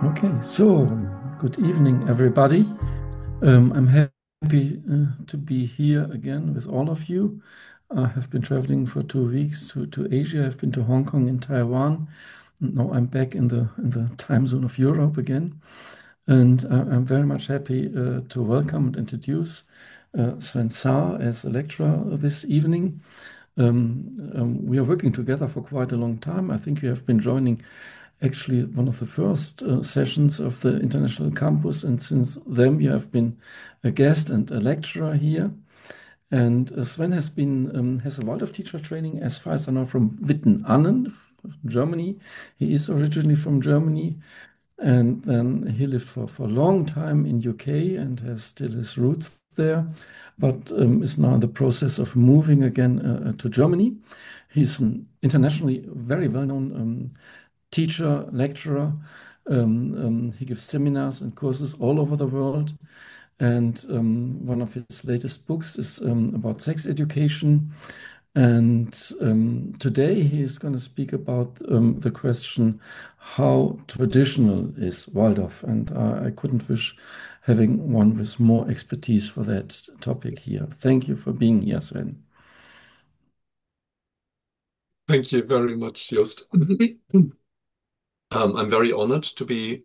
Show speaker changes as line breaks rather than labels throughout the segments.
Okay, so good evening, everybody. I'm happy to be here again with all of you. I have been traveling for 2 weeks to Asia. I've been to Hong Kong and Taiwan. Now I'm back in the time zone of Europe again, and I'm very much happy to welcome and introduce Sven Saar as a lecturer this evening. We are working together for quite a long time. I think we have been joining actually one of the first sessions of the International Campus, and since then you have been a guest and a lecturer here. And Sven has a Waldorf teacher training, as far as I know, from Witten-Annen, Germany. He is originally from Germany, and then he lived for a long time in UK and has still his roots there, but is now in the process of moving again to Germany. He's an internationally very well-known teacher, lecturer. He gives seminars and courses all over the world. And one of his latest books is about sex education. And today he is going to speak about the question, how traditional is Waldorf? And I couldn't wish having one with more expertise for that topic here. Thank you for being here, Sven.
Thank you very much, Jost. I'm very honored to be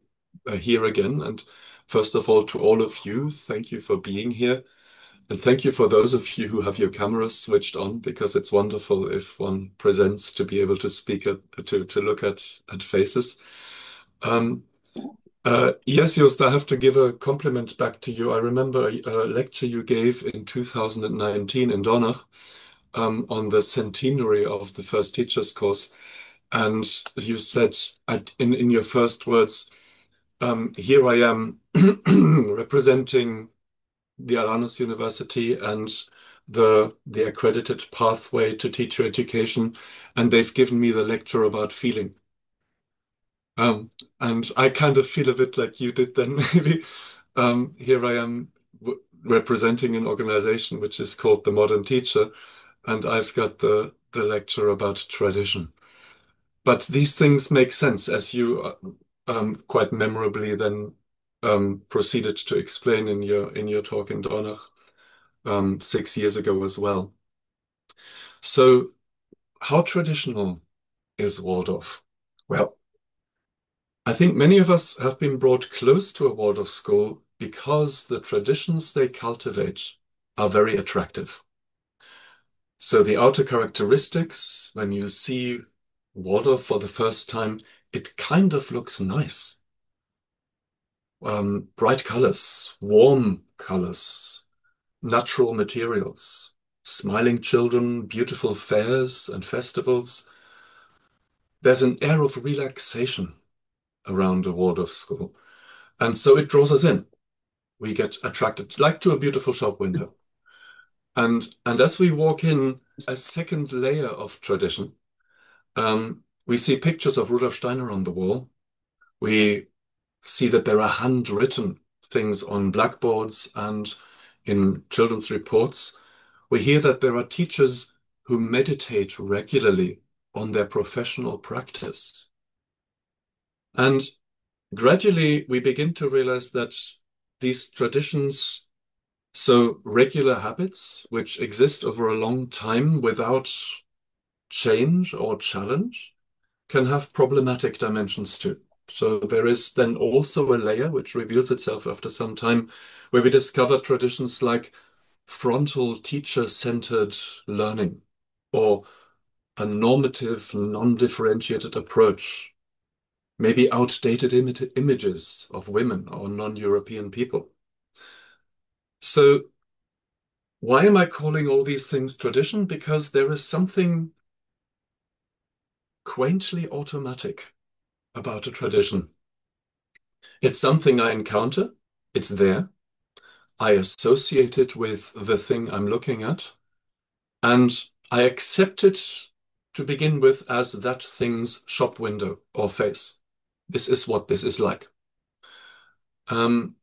here again. And first of all, to all of you, thank you for being here. And thank you for those of you who have your cameras switched on, because it's wonderful if one presents to be able to speak to look at faces. Um, yes, Jost, I have to give a compliment back to you. I remember a lecture you gave in 2019 in Dornach on the centenary of the first teachers course. And you said in your first words, here I am representing the Alanus University and the accredited pathway to teacher education, and they've given me the lecture about feeling. Um, and I kind of feel a bit like you did then, maybe. Here I am representing an organization which is called the Modern Teacher, and I've got the lecture about tradition. But these things make sense, as you quite memorably then proceeded to explain in your talk in Dornach 6 years ago as well. So, how traditional is Waldorf? Well, I think many of us have been brought close to a Waldorf school because the traditions they cultivate are very attractive. So the outer characteristics, when you see Waldorf for the first time, it kind of looks nice. Bright colors, warm colors, natural materials, smiling children, beautiful fairs and festivals. There's an air of relaxation around a Waldorf school. And so it draws us in. We get attracted like to a beautiful shop window. And as we walk in, a second layer of tradition, we see pictures of Rudolf Steiner on the wall. We see that there are handwritten things on blackboards and in children's reports. We hear that there are teachers who meditate regularly on their professional practice. And gradually we begin to realize that these traditions, so regular habits which exist over a long time without change or challenge, can have problematic dimensions too. So there is then also a layer which reveals itself after some time, where we discover traditions like frontal teacher-centered learning, or a normative, non-differentiated approach, maybe outdated images of women or non-European people. So why am I calling all these things tradition? Because there is something quaintly automatic about a tradition. It's something I encounter, it's there, I associate it with the thing I'm looking at, and I accept it to begin with as that thing's shop window or face. This is what this is like. Um,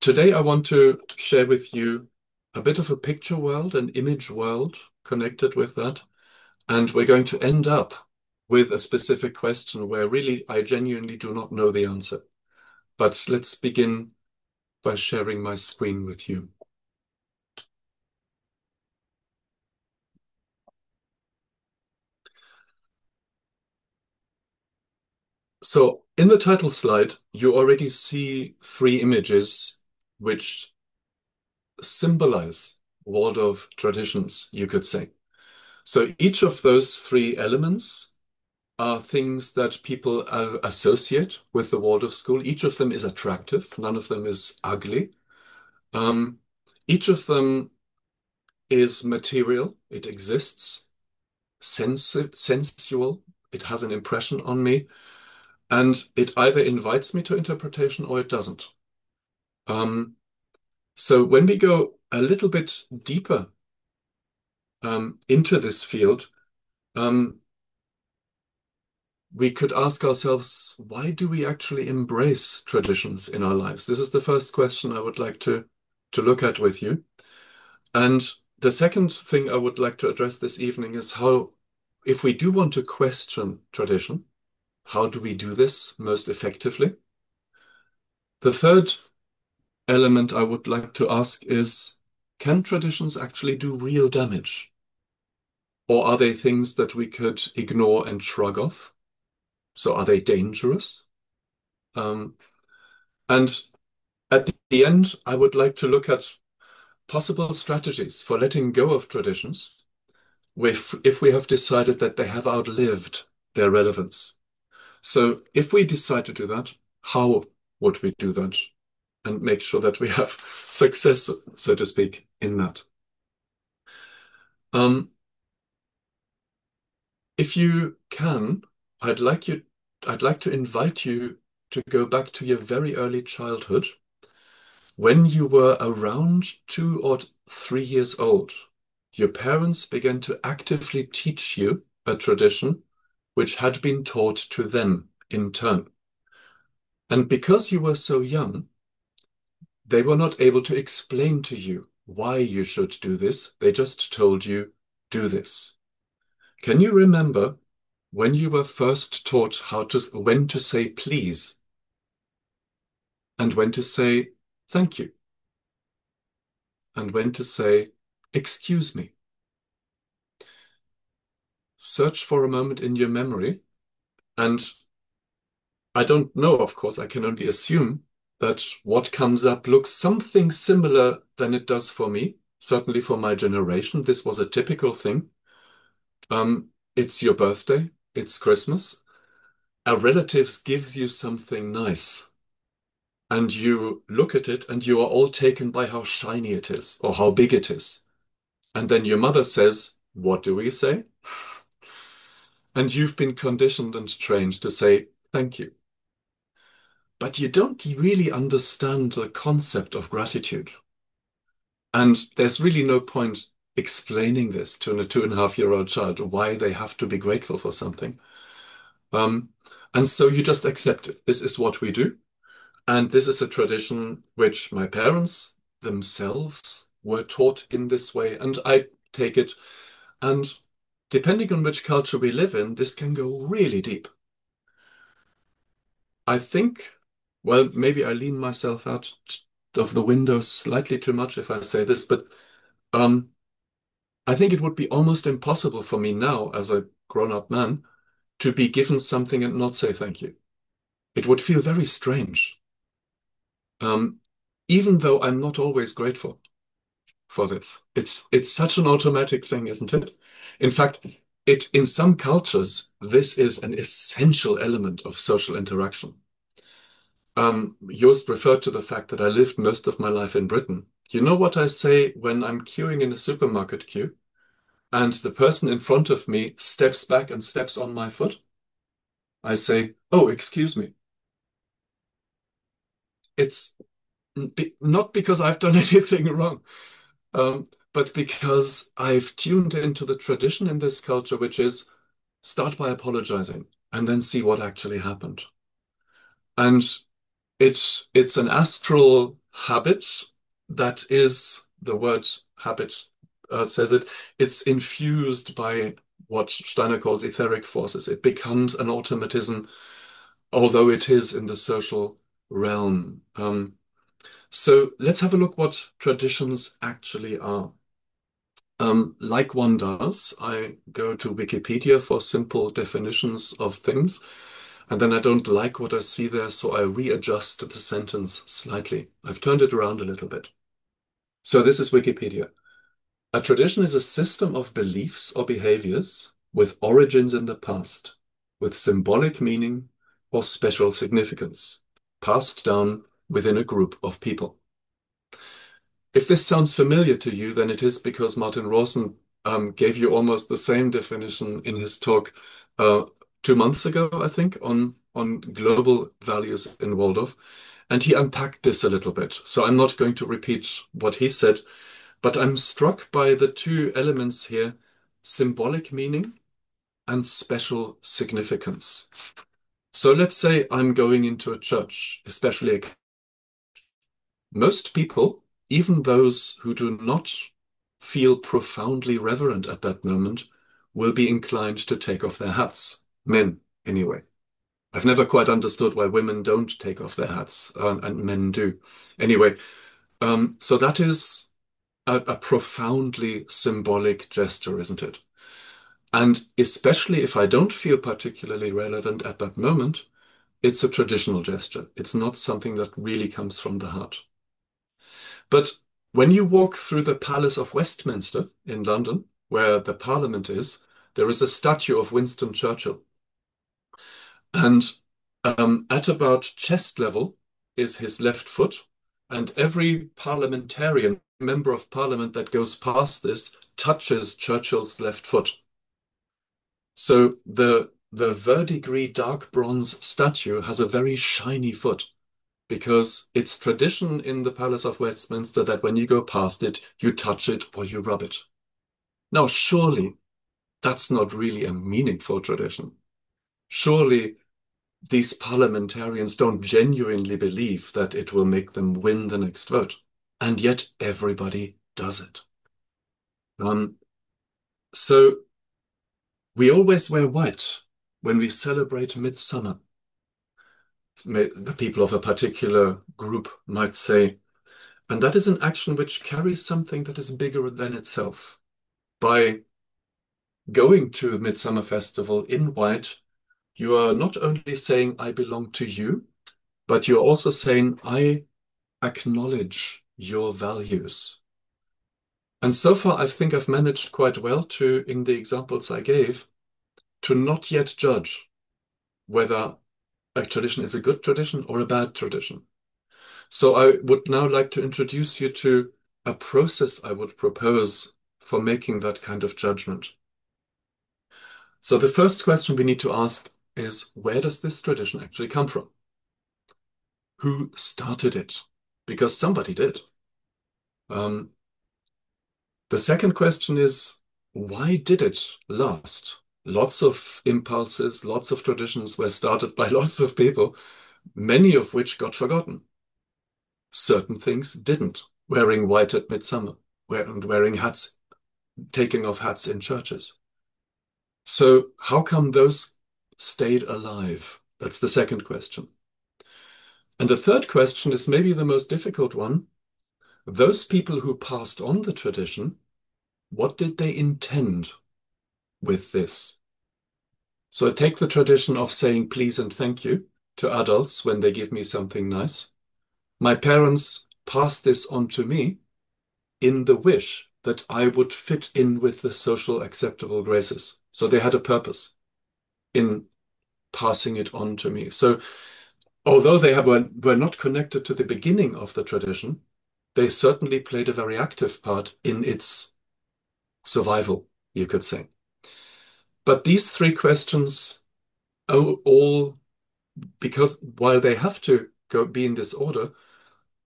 Today, I want to share with you a bit of a picture world, an image world connected with that. And we're going to end up with a specific question where really I genuinely do not know the answer. but let's begin by sharing my screen with you. So in the title slide, you already see three images which symbolize Waldorf traditions, you could say. So each of those three elements are things that people associate with the Waldorf school. Each of them is attractive. None of them is ugly. Um, each of them is material. It exists. Sensual. It has an impression on me. And it either invites me to interpretation or it doesn't. So when we go a little bit deeper into this field, we could ask ourselves, why do we actually embrace traditions in our lives? This is the first question I would like to look at with you. And the second thing I would like to address this evening is how, if we do want to question tradition, how do we do this most effectively? The third element I would like to ask is, can traditions actually do real damage? Or are they things that we could ignore and shrug off? So are they dangerous? Um, and at the end, I would like to look at possible strategies for letting go of traditions if we have decided that they have outlived their relevance. So if we decide to do that, how would we do that? And make sure that we have success, so to speak, in that. If you can, I'd like to invite you to go back to your very early childhood when you were around 2 or 3 years old. Your parents began to actively teach you a tradition which had been taught to them in turn. And because you were so young, they were not able to explain to you why you should do this. They just told you, do this. Can you remember when you were first taught when to say please and when to say thank you and when to say excuse me? Search for a moment in your memory, and I don't know, of course, I can only assume that what comes up looks something similar than it does for me. Certainly for my generation, this was a typical thing. It's your birthday, it's Christmas. A relative gives you something nice, and you look at it and you are all taken by how shiny it is or how big it is. And then your mother says, what do we say? And you've been conditioned and trained to say, thank you. But you don't really understand the concept of gratitude. And there's really no point explaining this to a 2.5-year-old child, why they have to be grateful for something. And so you just accept it. This is what we do. And this is a tradition which my parents themselves were taught in this way. And I take it. And depending on which culture we live in, this can go really deep. I think, well, maybe I lean myself out of the window slightly too much if I say this, but I think it would be almost impossible for me now, as a grown-up man, to be given something and not say thank you. It would feel very strange. Even though I'm not always grateful for this. It's such an automatic thing, isn't it? In fact, in some cultures, this is an essential element of social interaction. Jost referred to the fact that I lived most of my life in Britain. You know what I say when I'm queuing in a supermarket queue and the person in front of me steps back and steps on my foot? I say, oh, excuse me. It's not because I've done anything wrong, but because I've tuned into the tradition in this culture, which is start by apologizing and then see what actually happened. And it's an astral habit that is, the word habit says it, it's infused by what Steiner calls etheric forces. It becomes an automatism, although it is in the social realm. So let's have a look what traditions actually are. Like one does, I go to Wikipedia for simple definitions of things, and then I don't like what I see there, so I readjust the sentence slightly. I've turned it around a little bit. So this is Wikipedia. A tradition is a system of beliefs or behaviors with origins in the past, with symbolic meaning or special significance, passed down within a group of people. If this sounds familiar to you, then it is because Martin Rawson gave you almost the same definition in his talk 2 months ago, I think, on global values in Waldorf. And he unpacked this a little bit. So I'm not going to repeat what he said, but I'm struck by the two elements here, symbolic meaning and special significance. So let's say I'm going into a church, especially most people, even those who do not feel profoundly reverent at that moment, will be inclined to take off their hats. Men, anyway. I've never quite understood why women don't take off their hats, and men do. Anyway, so that is a profoundly symbolic gesture, isn't it? And especially if I don't feel particularly relevant at that moment, it's a traditional gesture. It's not something that really comes from the heart. But when you walk through the Palace of Westminster in London, where the Parliament is, there is a statue of Winston Churchill. And at about chest level is his left foot. And every parliamentarian, member of parliament that goes past this touches Churchill's left foot. So the verdigris dark bronze statue has a very shiny foot because it's tradition in the Palace of Westminster that when you go past it, you touch it or you rub it. Now, surely that's not really a meaningful tradition. Surely these parliamentarians don't genuinely believe that it will make them win the next vote. And yet everybody does it. So we always wear white when we celebrate midsummer. The people of a particular group might say, and that is an action which carries something that is bigger than itself. By going to a midsummer festival in white, you are not only saying, I belong to you, but you're also saying, I acknowledge your values. And so far, I think I've managed quite well to, in the examples I gave, to not yet judge whether a tradition is a good tradition or a bad tradition. So I would now like to introduce you to a process I would propose for making that kind of judgment. So the first question we need to ask is, where does this tradition actually come from? Who started it? Because somebody did. The second question is, why did it last? Lots of impulses, lots of traditions were started by lots of people, many of which got forgotten. Certain things didn't. Wearing white at midsummer, wearing hats, taking off hats in churches. So how come those stayed alive? That's the second question. And the third question is maybe the most difficult one. Those people who passed on the tradition, what did they intend with this? So I take the tradition of saying please and thank you to adults when they give me something nice. My parents passed this on to me in the wish that I would fit in with the social acceptable graces. So they had a purpose in passing it on to me. So although were not connected to the beginning of the tradition, they certainly played a very active part in its survival, you could say. But these three questions all, because while they have to be in this order,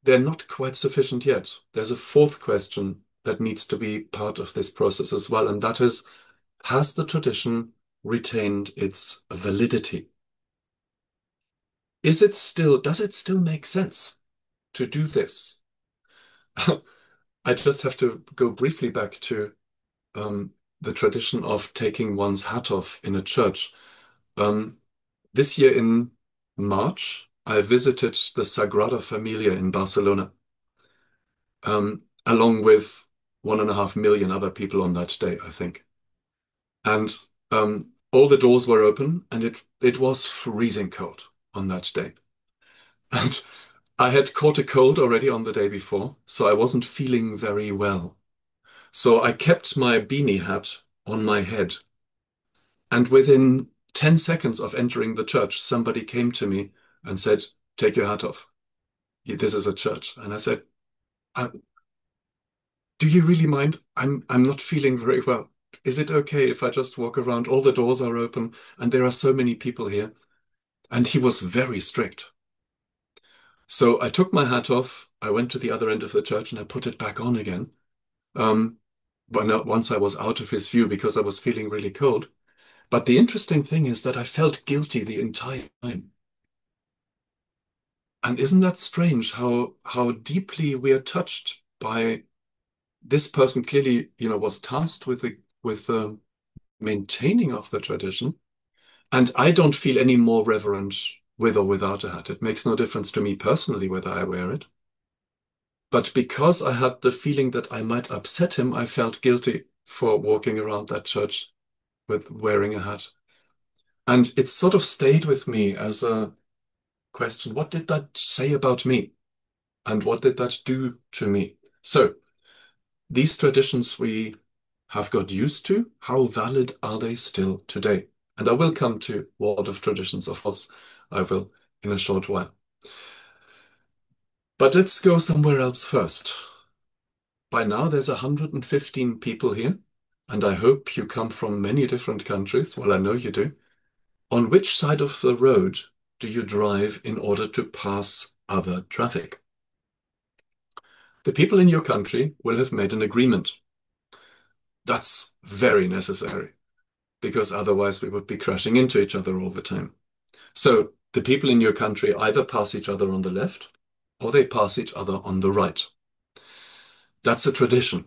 they're not quite sufficient yet. There's a fourth question that needs to be part of this process as well, and that is, has the tradition retained its validity? Does it still make sense to do this? I just have to go briefly back to the tradition of taking one's hat off in a church. This year in March, I visited the Sagrada Familia in Barcelona, along with 1.5 million other people on that day, I think. And all the doors were open, and it was freezing cold on that day. And I had caught a cold already on the day before, so I wasn't feeling very well. So I kept my beanie hat on my head. And within 10 seconds of entering the church, somebody came to me and said, "Take your hat off. This is a church." And I said, "Uh, "Do you really mind? I'm not feeling very well. Is it okay if I just walk around? All the doors are open and there are so many people here." And he was very strict. So I took my hat off. I went to the other end of the church and I put it back on again. Um, once I was out of his view because I was feeling really cold. But the interesting thing is that I felt guilty the entire time. And isn't that strange how deeply we are touched by this person clearly, was tasked with the maintaining of the tradition. And I don't feel any more reverent with or without a hat. It makes no difference to me personally whether I wear it. But because I had the feeling that I might upset him, I felt guilty for walking around that church with wearing a hat. And it sort of stayed with me as a question. What did that say about me? And what did that do to me? So these traditions we have got used to, how valid are they still today? And I will come to Waldorf traditions, of course, I will in a short while. But let's go somewhere else first. By now, there's 115 people here, and I hope you come from many different countries. Well, I know you do. On which side of the road do you drive in order to pass other traffic? The people in your country will have made an agreement. That's very necessary because otherwise we would be crashing into each other all the time. So the people in your country either pass each other on the left or they pass each other on the right. That's a tradition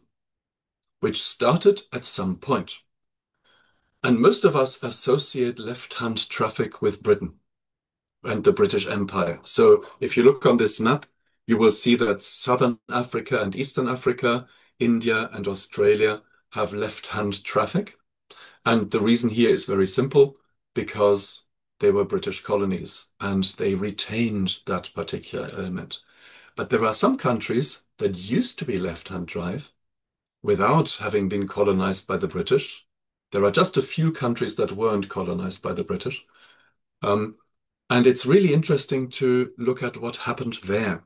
which started at some point. And most of us associate left-hand traffic with Britain and the British Empire. So if you look on this map, you will see that Southern Africa and Eastern Africa, India and Australia have left-hand traffic. And the reason here is very simple, because they were British colonies and they retained that particular element. But there are some countries that used to be left-hand drive without having been colonized by the British. There are just a few countries that weren't colonized by the British. And it's really interesting to look at what happened there.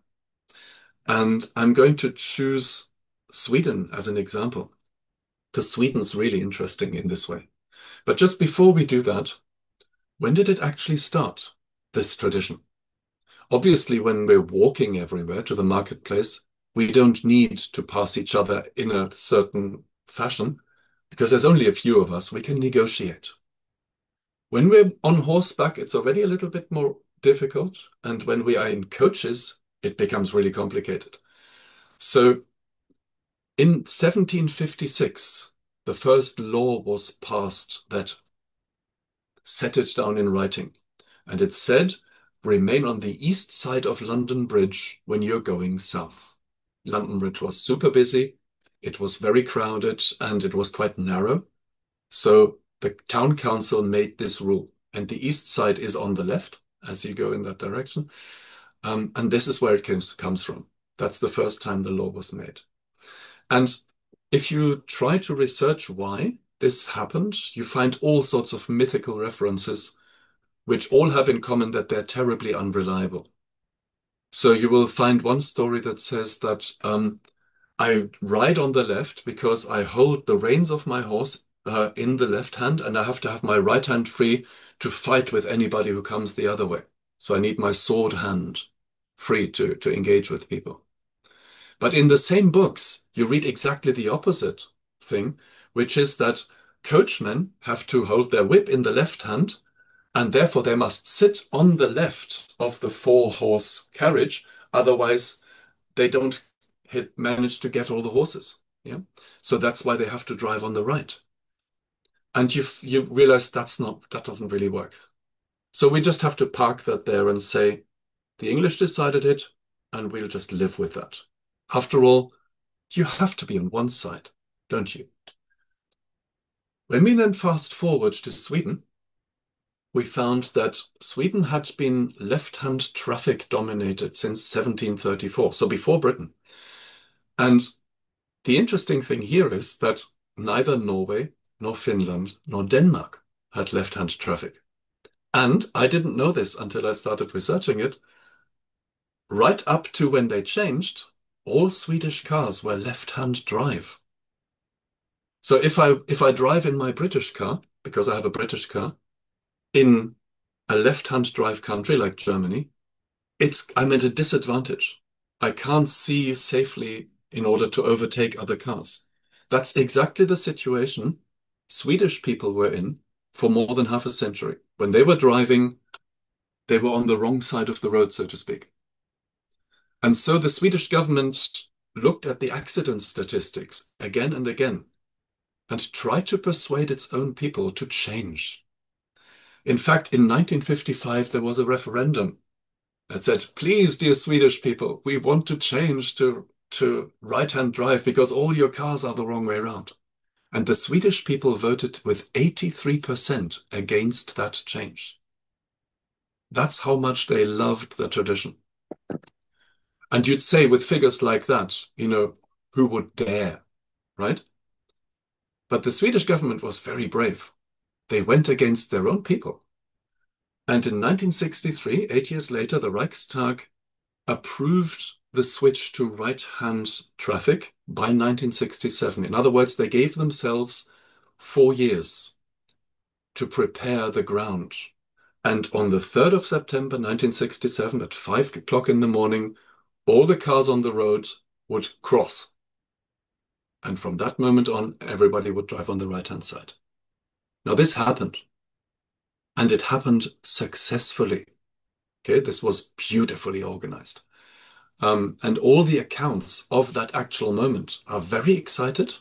And I'm going to choose Sweden as an example, because Sweden's really interesting in this way. But just before we do that, when did it actually start, this tradition? Obviously, when we're walking everywhere to the marketplace, we don't need to pass each other in a certain fashion because there's only a few of us. We can negotiate. When we're on horseback, it's already a little bit more difficult. And when we are in coaches, it becomes really complicated. So in 1756, the first law was passed that set it down in writing. And it said, remain on the east side of London Bridge when you're going south. London Bridge was super busy. It was very crowded and it was quite narrow. So the town council made this rule. And the east side is on the left as you go in that direction. And this is where it comes from. That's the first time the law was made. And if you try to research why this happened, you find all sorts of mythical references, which all have in common that they're terribly unreliable. So you will find one story that says that I ride on the left because I hold the reins of my horse in the left hand, and I have to have my right hand free to fight with anybody who comes the other way. So I need my sword hand free to engage with people. But in the same books, you read exactly the opposite thing, which is that coachmen have to hold their whip in the left hand, and therefore they must sit on the left of the four-horse carriage. Otherwise, they don't manage to get all the horses. Yeah. So that's why they have to drive on the right. And you realize that doesn't really work. So we just have to park that there and say, The English decided it, and we'll just live with that. After all, you have to be on one side, don't you? When we then fast forward to Sweden, we found that Sweden had been left-hand traffic dominated since 1734, so before Britain. And the interesting thing here is that neither Norway, nor Finland, nor Denmark had left-hand traffic. And I didn't know this until I started researching it. Right up to when they changed, all Swedish cars were left-hand drive. So if I drive in my British car, because I have a British car, in a left-hand drive country like Germany, I'm at a disadvantage. I can't see safely in order to overtake other cars. That's exactly the situation Swedish people were in for more than half a century. When they were driving, they were on the wrong side of the road, so to speak. And so the Swedish government looked at the accident statistics again and again and tried to persuade its own people to change. In fact, in 1955, there was a referendum that said, please, dear Swedish people, we want to change to right-hand drive because all your cars are the wrong way around. And the Swedish people voted with 83% against that change. That's how much they loved the tradition. And you'd say with figures like that, who would dare, right? But the Swedish government was very brave. They went against their own people. And in 1963, 8 years later, the Reichstag approved the switch to right-hand traffic by 1967. In other words, they gave themselves 4 years to prepare the ground. And on the 3rd of September 1967, at 5 o'clock in the morning, all the cars on the road would cross. And from that moment on, everybody would drive on the right-hand side. Now, this happened. And it happened successfully. Okay, this was beautifully organized. And all the accounts of that actual moment are very excited,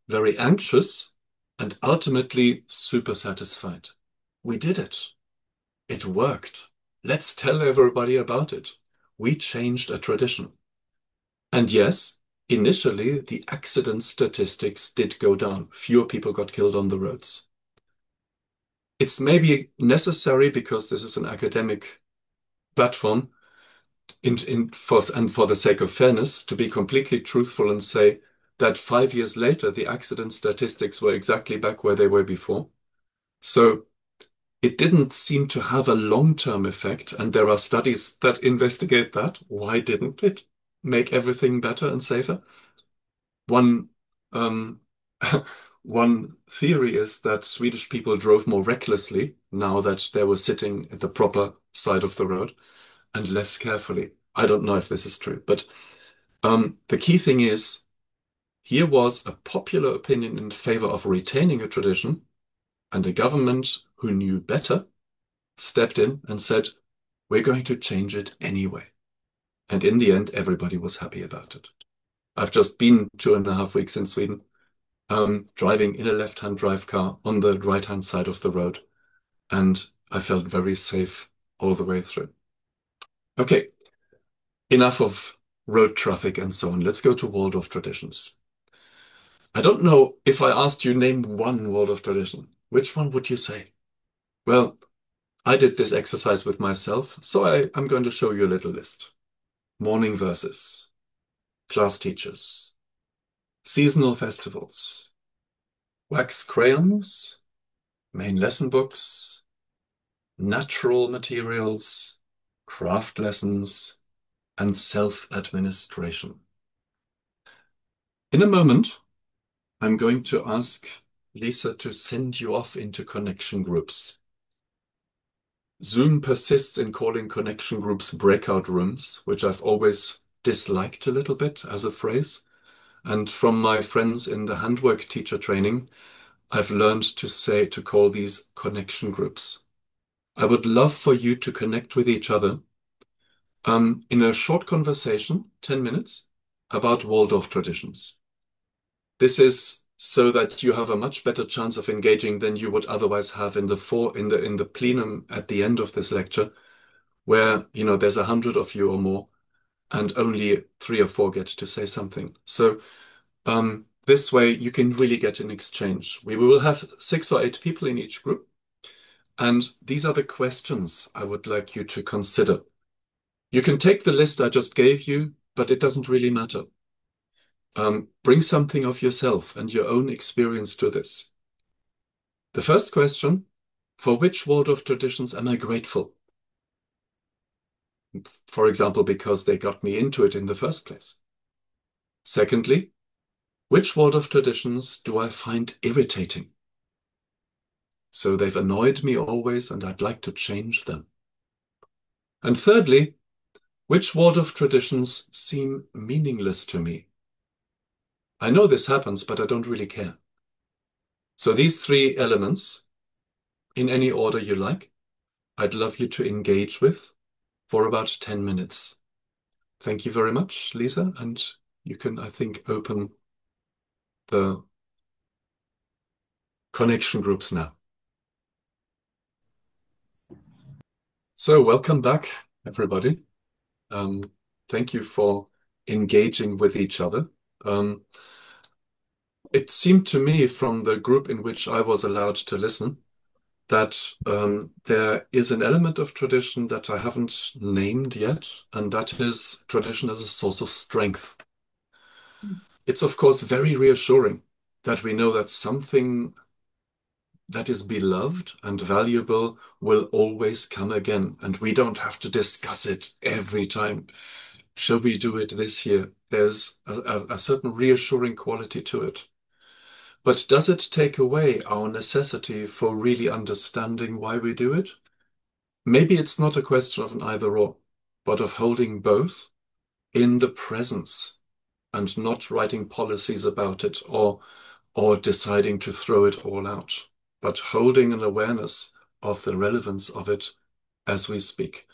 very anxious, and ultimately super satisfied. We did it. It worked. Let's tell everybody about it. We changed a tradition. And yes, initially, the accident statistics did go down. Fewer people got killed on the roads. It's maybe necessary, because this is an academic platform, for the sake of fairness, to be completely truthful and say that 5 years later, the accident statistics were exactly back where they were before. So it didn't seem to have a long-term effect, and there are studies that investigate that. Why didn't it make everything better and safer? One um, one theory is that Swedish people drove more recklessly now that they were sitting at the proper side of the road, and less carefully. I don't know if this is true, but the key thing is, here was a popular opinion in favor of retaining a tradition, and a government who knew better stepped in and said, we're going to change it anyway. And in the end, everybody was happy about it. I've just been 2.5 weeks in Sweden, driving in a left-hand drive car on the right-hand side of the road, and I felt very safe all the way through. Okay, enough of road traffic and so on. Let's go to Waldorf traditions. I don't know, if I asked you name one Waldorf tradition, which one would you say? Well, I did this exercise with myself, so I'm going to show you a little list. Morning verses, class teachers, seasonal festivals, wax crayons, main lesson books, natural materials, craft lessons, and self-administration. In a moment, I'm going to ask Lisa to send you off into connection groups. Zoom persists in calling connection groups breakout rooms, which I've always disliked a little bit as a phrase. And from my friends in the handwork teacher training, I've learned to call these connection groups. I would love for you to connect with each other in a short conversation, 10 minutes, about Waldorf traditions. This is so that you have a much better chance of engaging than you would otherwise have in the plenum at the end of this lecture, where, there's 100 of you or more, and only 3 or 4 get to say something. So this way you can really get an exchange. We will have 6 or 8 people in each group. And these are the questions I would like you to consider. You can take the list I just gave you, but it doesn't really matter. Bring something of yourself and your own experience to this. The first question, for which Waldorf traditions am I grateful? For example, because they got me into it in the first place. Secondly, which Waldorf traditions do I find irritating? So they've annoyed me always and I'd like to change them. And thirdly, which Waldorf traditions seem meaningless to me? I know this happens, but I don't really care. So these 3 elements, in any order you like, I'd love you to engage with for about 10 minutes. Thank you very much, Lisa, and you can, I think, open the connection groups now. So welcome back, everybody. Thank you for engaging with each other. It seemed to me from the group in which I was allowed to listen that there is an element of tradition that I haven't named yet, and that is tradition as a source of strength. It's, of course, very reassuring that we know that something that is beloved and valuable will always come again, and we don't have to discuss it every time. Shall we do it this year? There's a certain reassuring quality to it. But does it take away our necessity for really understanding why we do it? Maybe it's not a question of an either or, but of holding both in the presence and not writing policies about it or deciding to throw it all out, but holding an awareness of the relevance of it as we speak.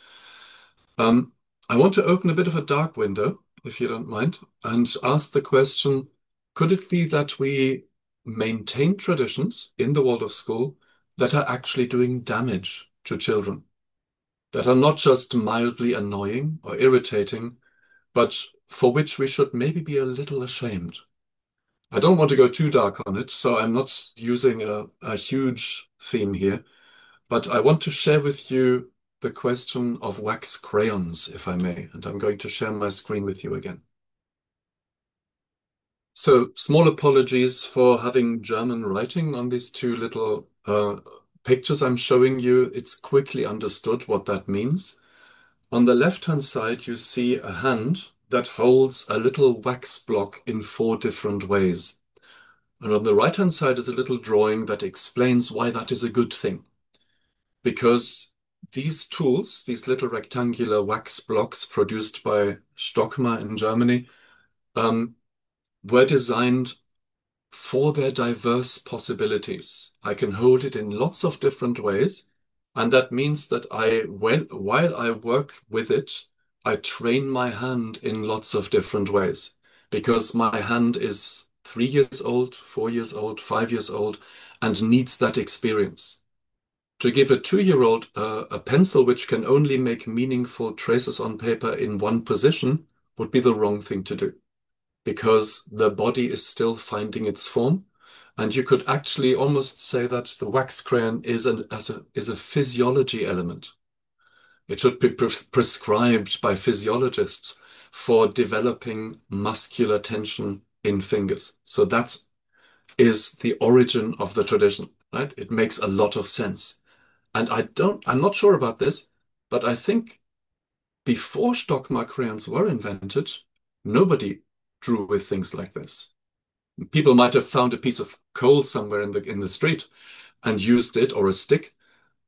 I want to open a bit of a dark window, if you don't mind, and ask the question, could it be that we maintain traditions in the Waldorf school that are actually doing damage to children, that are not just mildly annoying or irritating, but for which we should maybe be a little ashamed? I don't want to go too dark on it, so I'm not using a huge theme here, but I want to share with you the question of wax crayons, if I may, and I'm going to share my screen with you again. So, small apologies for having German writing on these 2 little pictures I'm showing you. It's quickly understood what that means. On the left-hand side, you see a hand that holds a little wax block in 4 different ways. And on the right-hand side is a little drawing that explains why that is a good thing. Because these tools, these little rectangular wax blocks produced by Stockmar in Germany, were designed for their diverse possibilities. I can hold it in lots of different ways, and that means that while I work with it, I train my hand in lots of different ways, because my hand is 3 years old, 4 years old, 5 years old, and needs that experience. To give a 2-year-old a pencil which can only make meaningful traces on paper in one position would be the wrong thing to do, because the body is still finding its form. And you could actually almost say that the wax crayon is a physiology element. It should be prescribed by physiologists for developing muscular tension in fingers. So that is the origin of the tradition, right? It makes a lot of sense. And I'm not sure about this, but I think before Stockmar crayons were invented, nobody drew with things like this. People might have found a piece of coal somewhere in the street and used it, or a stick,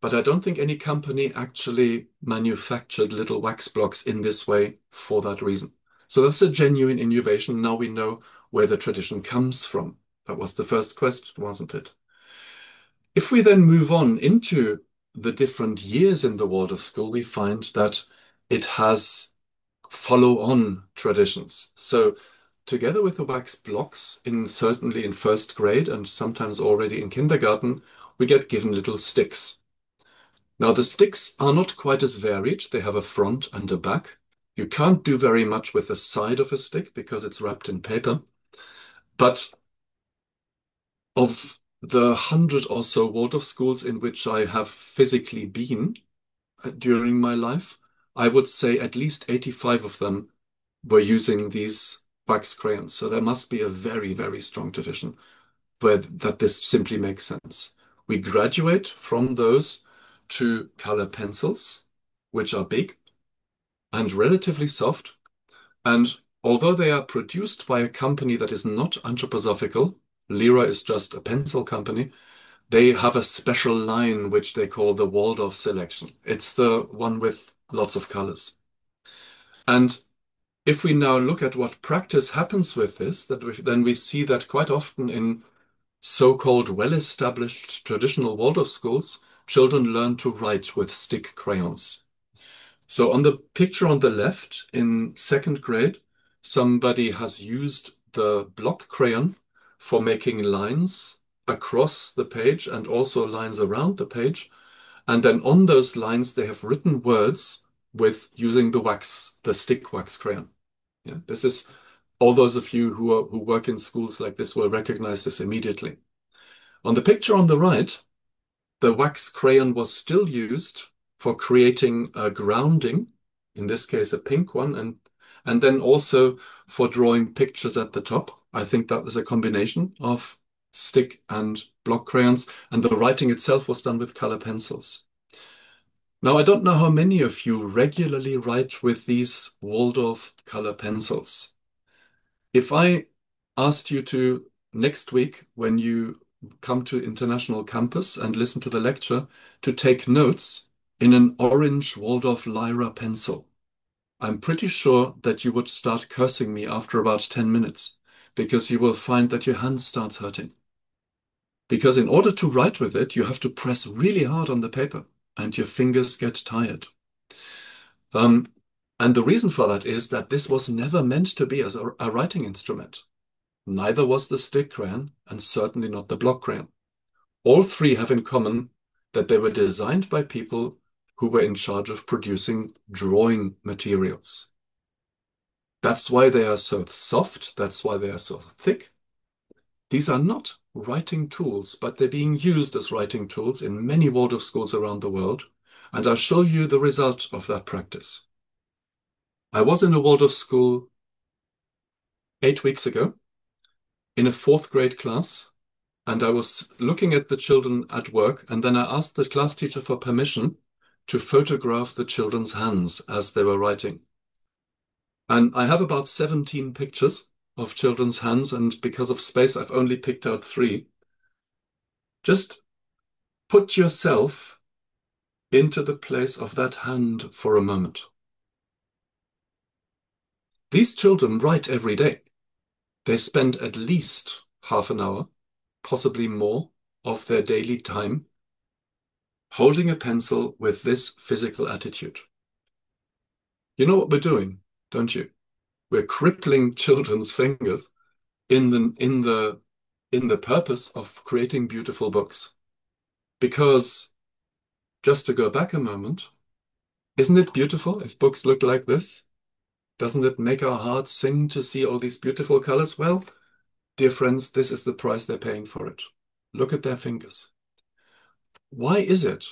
but I don't think any company actually manufactured little wax blocks in this way for that reason. So that's a genuine innovation. Now we know where the tradition comes from. That was the first question, wasn't it? If we then move on into the different years in the Waldorf school, we find that it has follow-on traditions. So together with the wax blocks, certainly in first grade and sometimes already in kindergarten, we get given little sticks. Now, the sticks are not quite as varied. They have a front and a back. You can't do very much with the side of a stick because it's wrapped in paper. But of the 100 or so Waldorf schools in which I have physically been during my life, I would say at least 85 of them were using these wax crayons. So there must be a very, very strong tradition where that this simply makes sense. We graduate from those to color pencils, which are big and relatively soft. And although they are produced by a company that is not anthroposophical, Lyra is just a pencil company, they have a special line which they call the Waldorf selection. It's the one with lots of colors. And if we now look at what practice happens with this, then we see that quite often in so-called well-established traditional Waldorf schools, children learn to write with stick crayons. So on the picture on the left, in second grade, somebody has used the block crayon for making lines across the page and also lines around the page. And then on those lines, they have written words with using the stick wax crayon. Yeah, this is all those of you who work in schools like this will recognize this immediately. On the picture on the right, the wax crayon was still used for creating a grounding, in this case a pink one, and then also for drawing pictures at the top. I think that was a combination of stick and block crayons, and the writing itself was done with color pencils. Now, I don't know how many of you regularly write with these Waldorf color pencils. If I asked you to next week, when you come to International Campus and listen to the lecture, to take notes in an orange Waldorf Lyra pencil, I'm pretty sure that you would start cursing me after about 10 minutes because you will find that your hand starts hurting. Because in order to write with it, you have to press really hard on the paper and your fingers get tired. And the reason for that is that this was never meant to be as a writing instrument. Neither was the stick crayon, and certainly not the block crayon. All three have in common that they were designed by people who were in charge of producing drawing materials. That's why they are so soft. That's why they are so thick. These are not writing tools, but they're being used as writing tools in many Waldorf schools around the world. And I'll show you the result of that practice. I was in a Waldorf school 8 weeks ago in a fourth grade class, and I was looking at the children at work, and then I asked the class teacher for permission to photograph the children's hands as they were writing. And I have about 17 pictures of children's hands, and because of space, I've only picked out 3. Just put yourself into the place of that hand for a moment. These children write every day. They spend at least half an hour, possibly more, of their daily time holding a pencil with this physical attitude. You know what we're doing, don't you? We're crippling children's fingers in the purpose of creating beautiful books. Because, just to go back a moment, isn't it beautiful if books look like this? Doesn't it make our hearts sing to see all these beautiful colors? Well, dear friends, this is the price they're paying for it. Look at their fingers. Why is it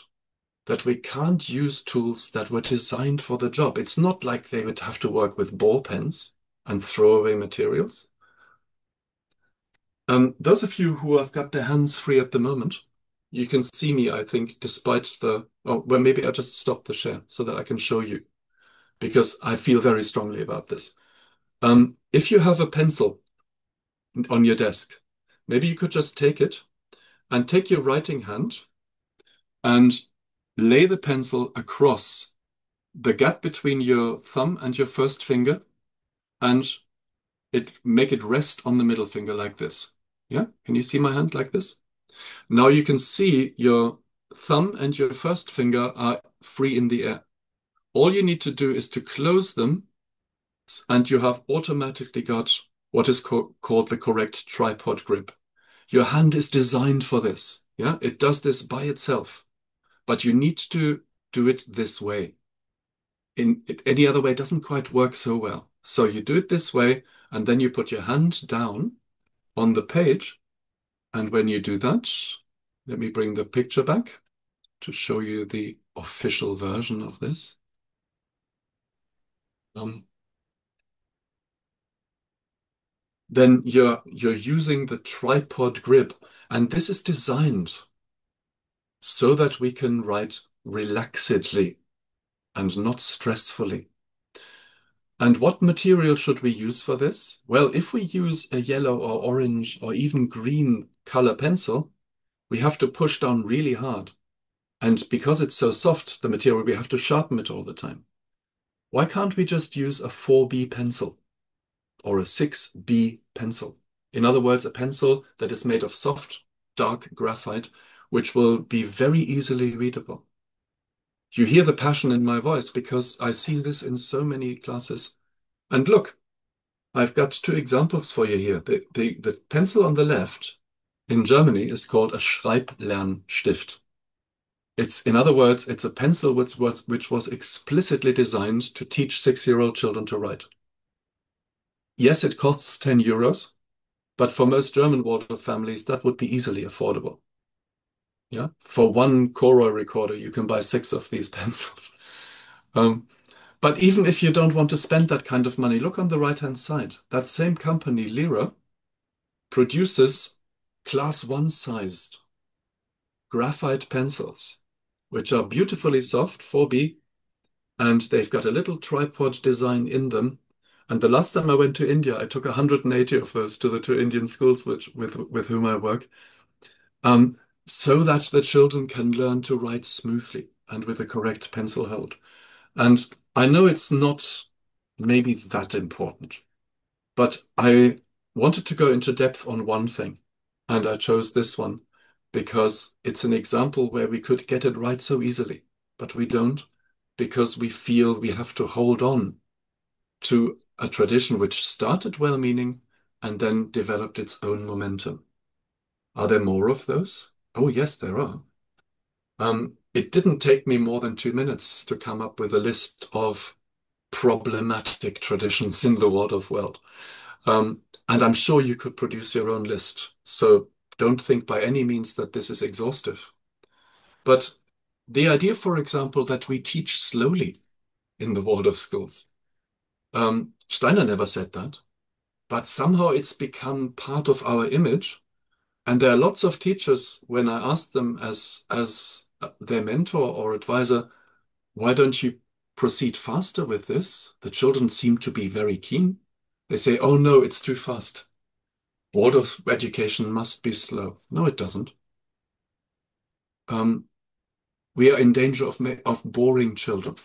that we can't use tools that were designed for the job? It's not like they would have to work with ball pens and throw away materials. Those of you who have got their hands free at the moment, you can see me, I think, despite well, maybe I'll just stop the share so that I can show you, because I feel very strongly about this. If you have a pencil on your desk, maybe you could just take it and take your writing hand and lay the pencil across the gap between your thumb and your first finger and make it rest on the middle finger like this. Yeah, can you see my hand like this? Now you can see your thumb and your first finger are free in the air. All you need to do is to close them, and you have automatically got what is called the correct tripod grip. Your hand is designed for this. Yeah, it does this by itself. but you need to do it this way. Any other way doesn't quite work so well. So you do it this way, and then you put your hand down on the page. And when you do that, let me bring the picture back to show you the official version of this. Then you're using the tripod grip, and this is designed so that we can write relaxedly and not stressfully. And what material should we use for this? Well, if we use a yellow or orange or even green color pencil, we have to push down really hard. And because it's so soft, the material, we have to sharpen it all the time. Why can't we just use a 4B pencil or a 6B pencil? In other words, a pencil that is made of soft, dark graphite, which will be very easily readable. You hear the passion in my voice because I see this in so many classes. And look, I've got two examples for you here. The pencil on the left in Germany is called a Schreiblernstift. In other words, it's a pencil which was explicitly designed to teach 6-year-old children to write. Yes, it costs 10 euros, but for most German Waldorf families, that would be easily affordable. Yeah, for one Koroi recorder, you can buy 6 of these pencils. But even if you don't want to spend that kind of money, look on the right-hand side. That same company, Lira, produces class 1 sized graphite pencils, which are beautifully soft, 4B, and they've got a little tripod design in them. And the last time I went to India, I took 180 of those to the 2 Indian schools with whom I work, so that the children can learn to write smoothly and with the correct pencil hold. And I know it's not maybe that important, but I wanted to go into depth on one thing, and I chose this one because it's an example where we could get it right so easily, but we don't because we feel we have to hold on to a tradition which started well-meaning and then developed its own momentum. Are there more of those? Oh, yes, there are. It didn't take me more than 2 minutes to come up with a list of problematic traditions in the Waldorf world. And I'm sure you could produce your own list. So don't think by any means that this is exhaustive. But the idea, for example, that we teach slowly in the Waldorf schools. Steiner never said that, but somehow it's become part of our image. And there are lots of teachers, when I ask them as their mentor or advisor, why don't you proceed faster with this? The children seem to be very keen. They say, oh no, it's too fast. Waldorf education must be slow. No, it doesn't. We are in danger of boring children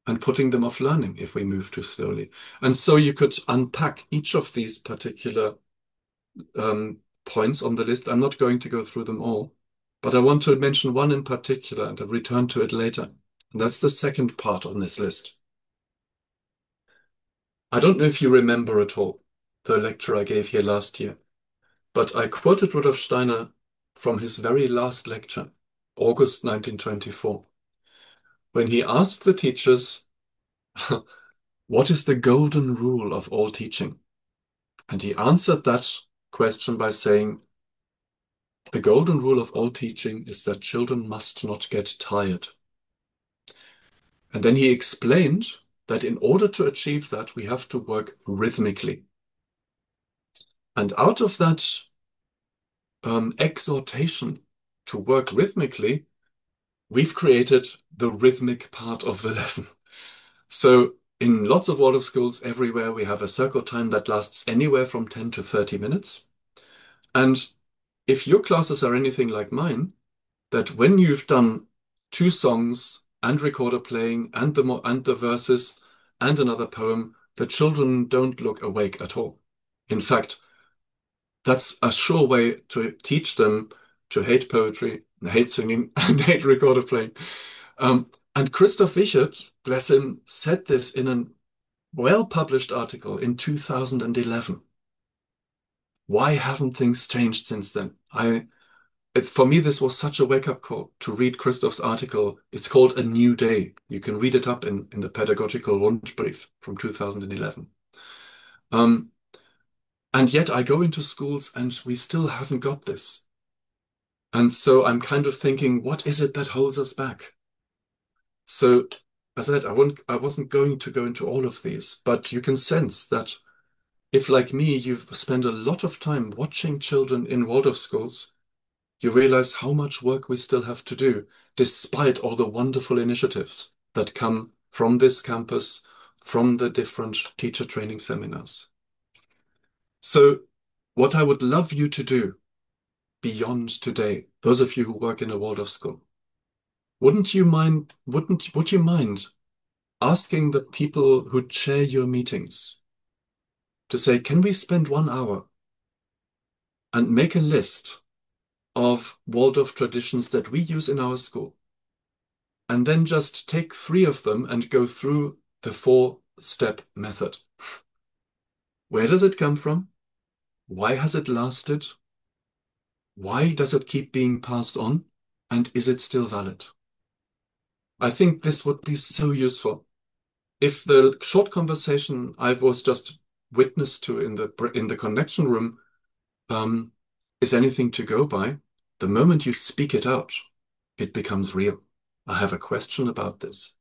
and putting them off learning if we move too slowly. And so you could unpack each of these particular points on the list. I'm not going to go through them all, but I want to mention one in particular and I'll return to it later. And that's the second part on this list. I don't know if you remember at all the lecture I gave here last year, but I quoted Rudolf Steiner from his very last lecture, August 1924, when he asked the teachers, what is the golden rule of all teaching? And he answered that question by saying, the golden rule of all teaching is that children must not get tired. And then he explained that in order to achieve that, we have to work rhythmically. And out of that exhortation to work rhythmically, we've created the rhythmic part of the lesson. So in lots of Waldorf schools everywhere, we have a circle time that lasts anywhere from 10 to 30 minutes. And if your classes are anything like mine, that when you've done 2 songs and recorder playing and the verses and another poem, the children don't look awake at all. In fact, that's a sure way to teach them to hate poetry, hate singing, and hate recorder playing. And Christoph Wichert, bless him, said this in a well-published article in 2011. Why haven't things changed since then? for me, this was such a wake-up call to read Christoph's article. It's called A New Day. You can read it up in the Pedagogical Rundbrief from 2011. And yet I go into schools and we still haven't got this. And so I'm kind of thinking, what is it that holds us back? So as I said, I wasn't going to go into all of these, but you can sense that if, like me, you've spent a lot of time watching children in Waldorf schools, you realize how much work we still have to do, despite all the wonderful initiatives that come from this campus, from the different teacher training seminars. So what I would love you to do beyond today, those of you who work in a Waldorf school, would you mind asking the people who chair your meetings to say, can we spend 1 hour and make a list of Waldorf traditions that we use in our school, and then just take 3 of them and go through the 4-step method. Where does it come from? Why has it lasted? Why does it keep being passed on? And is it still valid? I think this would be so useful. If the short conversation I was just witness to in the connection room is anything to go by, the moment you speak it out, it becomes real. I have a question about this.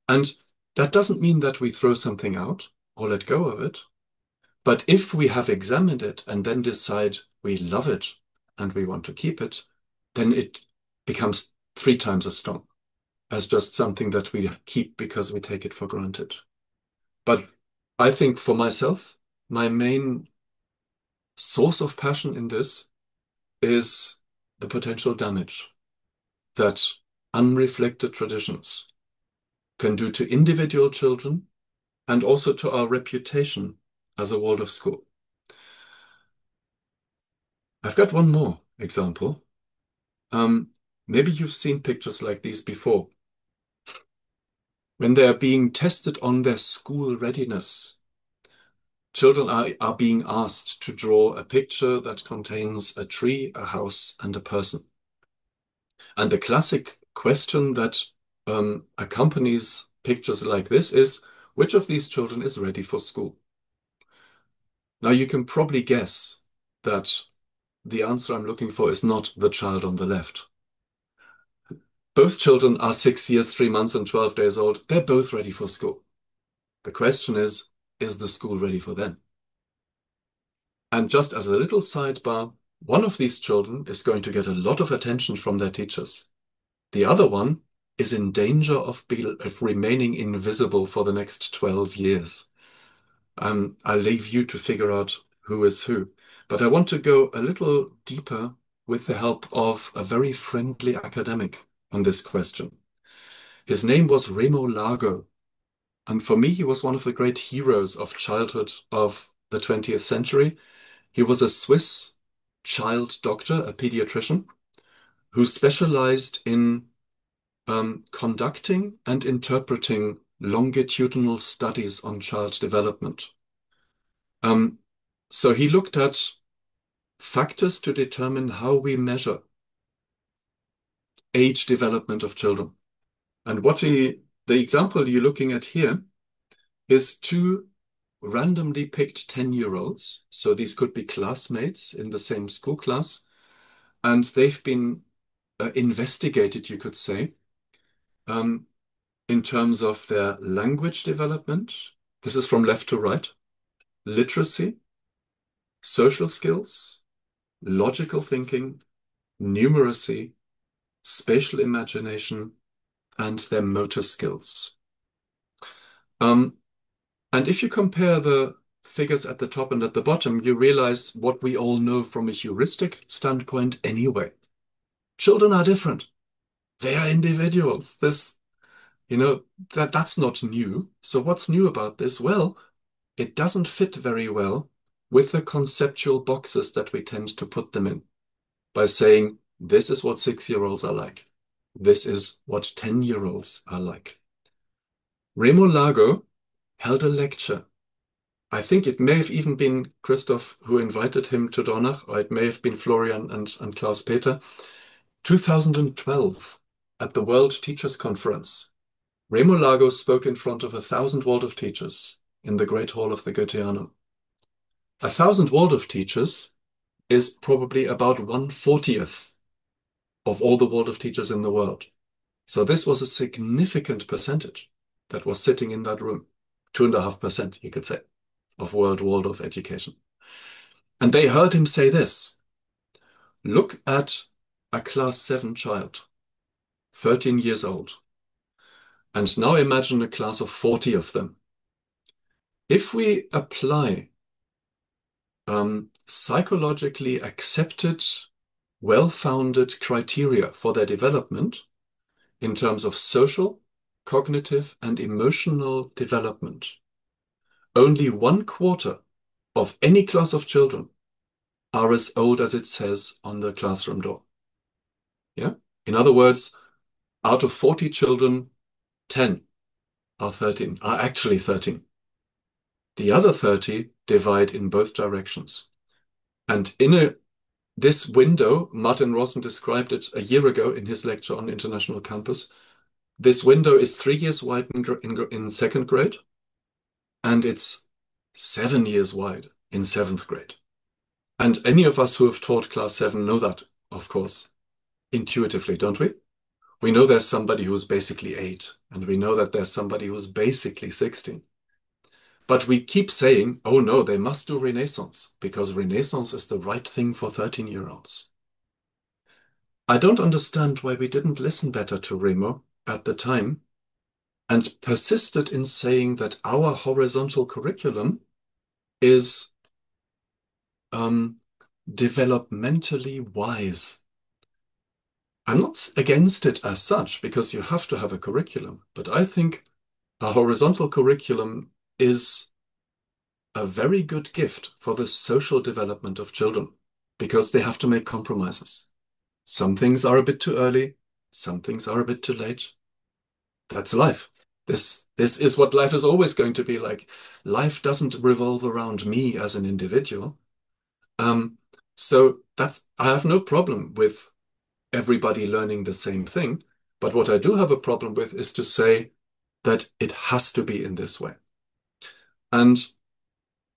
And that doesn't mean that we throw something out or let go of it. But if we have examined it and then decide we love it and we want to keep it, then it becomes 3 times as strong as just something that we keep because we take it for granted. But I think for myself, my main source of passion in this is the potential damage that unreflected traditions can do to individual children and also to our reputation as a Waldorf school. I've got one more example. Maybe you've seen pictures like these before. When they're being tested on their school readiness, children are being asked to draw a picture that contains a tree, a house, and a person. And the classic question that accompanies pictures like this is, which of these children is ready for school? Now you can probably guess that the answer I'm looking for is not the child on the left. Both children are 6 years, 3 months, and 12 days old. They're both ready for school. The question is the school ready for them? And just as a little sidebar, one of these children is going to get a lot of attention from their teachers. The other one is in danger of remaining invisible for the next 12 years. I'll leave you to figure out who is who. But I want to go a little deeper with the help of a very friendly academic on this question. His name was Remo Lago. And for me, he was one of the great heroes of childhood of the 20th century. He was a Swiss child doctor, a pediatrician, who specialized in conducting and interpreting longitudinal studies on child development. So he looked at factors to determine how we measure age development of children. And the example you're looking at here is 2 randomly picked 10-year-olds. So these could be classmates in the same school class. And they've been investigated, you could say, in terms of their language development. This is from left to right. Literacy, social skills, logical thinking, numeracy, spatial imagination, and their motor skills. And if you compare the figures at the top and at the bottom, you realize what we all know from a heuristic standpoint anyway. Children are different. They are individuals. That's not new. So what's new about this? Well, it doesn't fit very well with the conceptual boxes that we tend to put them in by saying, this is what 6-year-olds are like. This is what 10-year-olds are like. Remo Lago held a lecture I think it may have even been Christoph who invited him to Dornach, or it may have been Florian and Klaus Peter. 2012, at the World Teachers Conference, Remo Lagos spoke in front of 1,000 Waldorf teachers in the Great Hall of the Goetheanum. 1,000 Waldorf teachers is probably about 1/40th of all the Waldorf teachers in the world. So this was a significant percentage that was sitting in that room. 2.5%, you could say, of world Waldorf education. And they heard him say this: look at a class 7 child, 13 years old, and now imagine a class of 40 of them. If we apply psychologically accepted, well-founded criteria for their development in terms of social, cognitive, and emotional development, only 1/4 of any class of children are as old as it says on the classroom door. Yeah? In other words, out of 40 children, 10 are actually 13. The other 30 divide in both directions. And in this window, Martin Rossen described it a year ago in his lecture on International Campus. This window is 3 years wide in second grade, and it's 7 years wide in seventh grade. And any of us who have taught class 7 know that, of course, intuitively, don't we? We know there's somebody who's basically 8, and we know that there's somebody who's basically 16. But we keep saying, oh no, they must do Renaissance, because Renaissance is the right thing for 13-year-olds. I don't understand why we didn't listen better to Remo at the time and persisted in saying that our horizontal curriculum is developmentally wise. I'm not against it as such, because you have to have a curriculum, but I think a horizontal curriculum is a very good gift for the social development of children, because they have to make compromises. Some things are a bit too early, some things are a bit too late. That's life. This is what life is always going to be like. Life doesn't revolve around me as an individual. So I have no problem with everybody learning the same thing. But what I do have a problem with is to say that it has to be in this way. And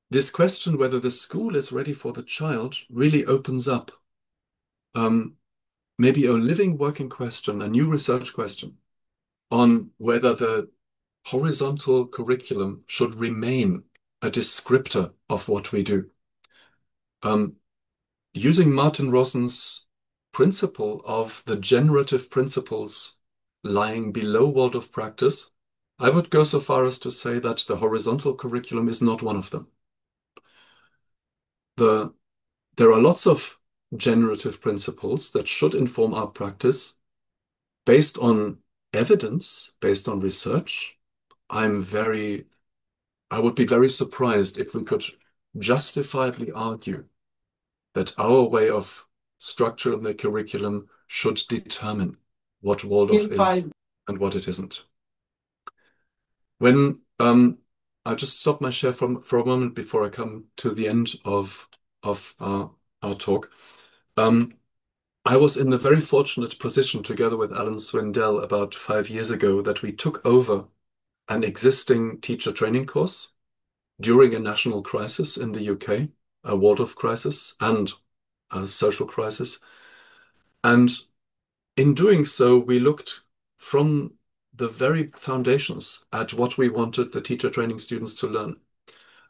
this question whether the school is ready for the child really opens up maybe a living working question, a new research question on whether the horizontal curriculum should remain a descriptor of what we do. Using Martin Rossen's principle of the generative principles lying below Waldorf practice, I would go so far as to say that the horizontal curriculum is not one of them. There are lots of generative principles that should inform our practice based on evidence, based on research. I would be very surprised if we could justifiably argue that our way of structuring the curriculum should determine what Waldorf is and what it isn't. When I'll just stop my share for a moment before I come to the end of our talk. I was in the very fortunate position, together with Alan Swindell, about 5 years ago, that we took over an existing teacher training course during a national crisis in the UK, a Waldorf crisis and a social crisis. And in doing so, we looked from the very foundations at what we wanted the teacher training students to learn.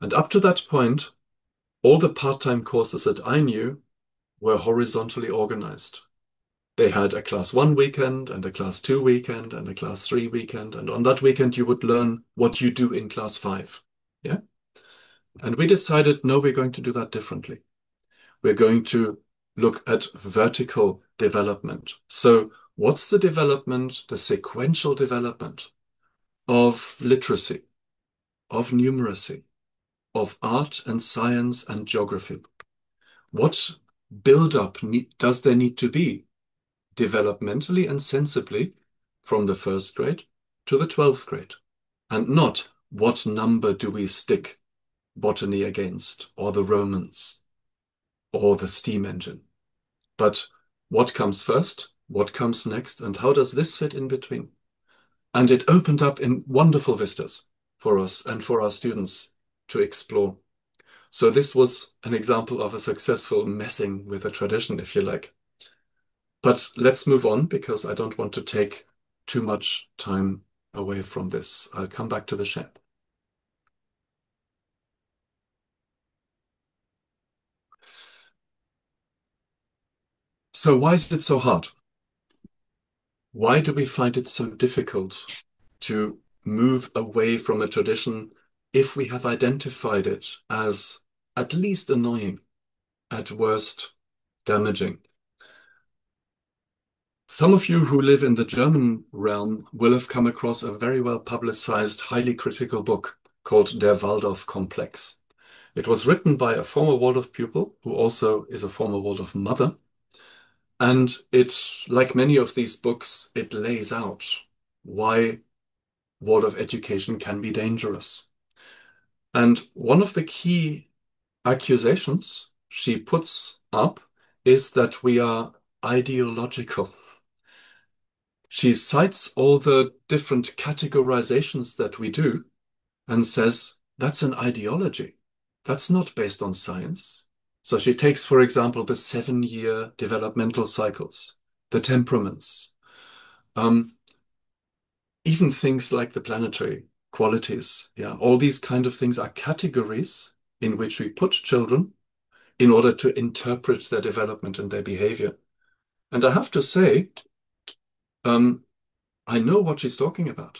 And up to that point, all the part-time courses that I knew were horizontally organized. They had a class 1 weekend and a class 2 weekend and a class 3 weekend. And on that weekend, you would learn what you do in class 5. Yeah. And we decided, no, we're going to do that differently. We're going to look at vertical development. So what's the development, the sequential development of literacy, of numeracy, of art and science and geography? What build-up does there need to be developmentally and sensibly from the first grade to the 12th grade? And not what number do we stick botany against, or the Romans, or the steam engine. But what comes first? What comes next? And how does this fit in between? And it opened up in wonderful vistas for us and for our students to explore. So this was an example of a successful messing with a tradition, if you like. But let's move on because I don't want to take too much time away from this. I'll come back to the share. So why is it so hard? Why do we find it so difficult to move away from a tradition if we have identified it as at least annoying, at worst damaging? Some of you who live in the German realm will have come across a very well publicized, highly critical book called Der Waldorf Komplex. It was written by a former Waldorf pupil who also is a former Waldorf mother. And it, like many of these books, it lays out why Waldorf education can be dangerous. And one of the key accusations she puts up is that we are ideological. She cites all the different categorizations that we do and says that's an ideology. That's not based on science. So she takes, for example, the 7-year developmental cycles, the temperaments, even things like the planetary qualities. Yeah, all these kind of things are categories in which we put children in order to interpret their development and their behavior. And I have to say, I know what she's talking about.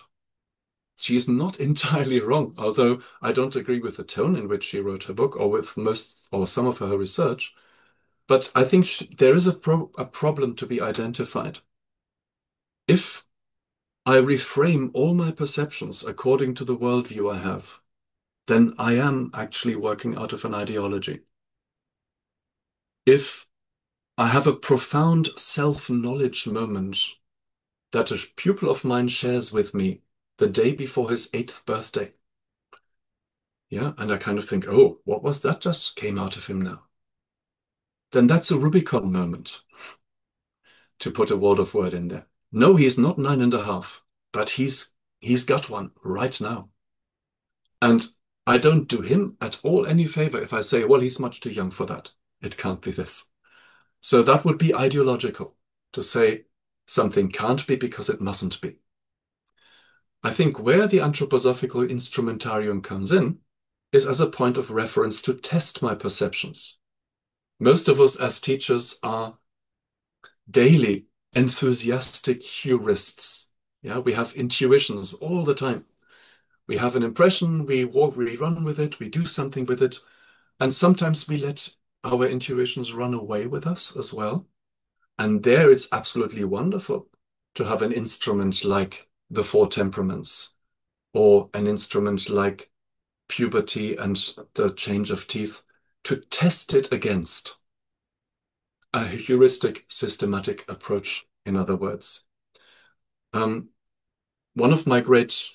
She's not entirely wrong, although I don't agree with the tone in which she wrote her book or with most or some of her research. But I think there is a problem to be identified. If I reframe all my perceptions according to the worldview I have, then I am actually working out of an ideology. If I have a profound self-knowledge moment that a pupil of mine shares with me the day before his 8th birthday, yeah, and I kind of think, oh, what was that just came out of him now? Then that's a Rubicon moment, to put a Waldorf word in there. No, he's not 9.5, but he's got one right now. And I don't do him at all any favor if I say, well, he's much too young for that. It can't be this. So that would be ideological to say something can't be because it mustn't be. I think where the anthroposophical instrumentarium comes in is as a point of reference to test my perceptions. Most of us as teachers are daily enthusiastic heurists. Yeah, we have intuitions all the time. We have an impression, we walk, we run with it, we do something with it. And sometimes we let our intuitions run away with us as well. And there it's absolutely wonderful to have an instrument like the 4 temperaments or an instrument like puberty and the change of teeth to test it against a heuristic systematic approach, in other words. One of my great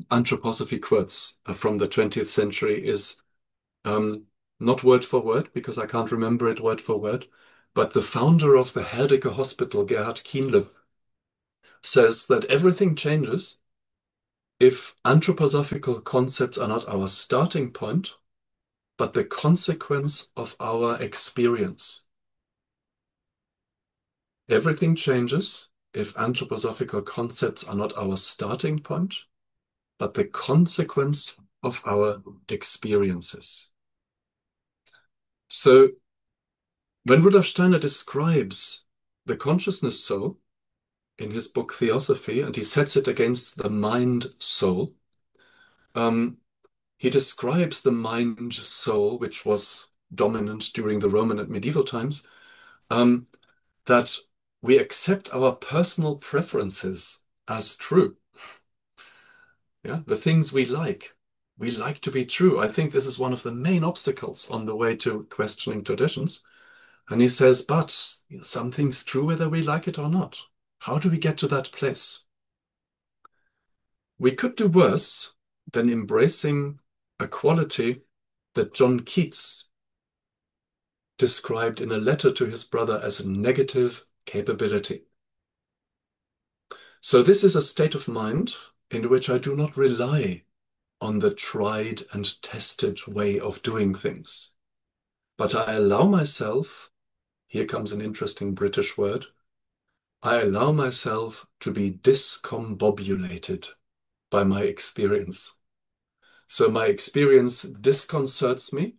anthroposophy quotes from the 20th century is not word for word, because I can't remember it word for word, but the founder of the Herdecke Hospital, Gerhard Kienle, says that everything changes if anthroposophical concepts are not our starting point, but the consequence of our experience. Everything changes if anthroposophical concepts are not our starting point, but the consequence of our experiences. So when Rudolf Steiner describes the consciousness soul in his book Theosophy, and he sets it against the mind soul, he describes the mind soul, which was dominant during the Roman and medieval times, that we accept our personal preferences as true. Yeah, the things we like to be true. I think this is one of the main obstacles on the way to questioning traditions. And he says, but something's true whether we like it or not. How do we get to that place? We could do worse than embracing a quality that John Keats described in a letter to his brother as a negative capability. So this is a state of mind in which I do not rely on the tried and tested way of doing things, but I allow myself, here comes an interesting British word, I allow myself to be discombobulated by my experience. So my experience disconcerts me.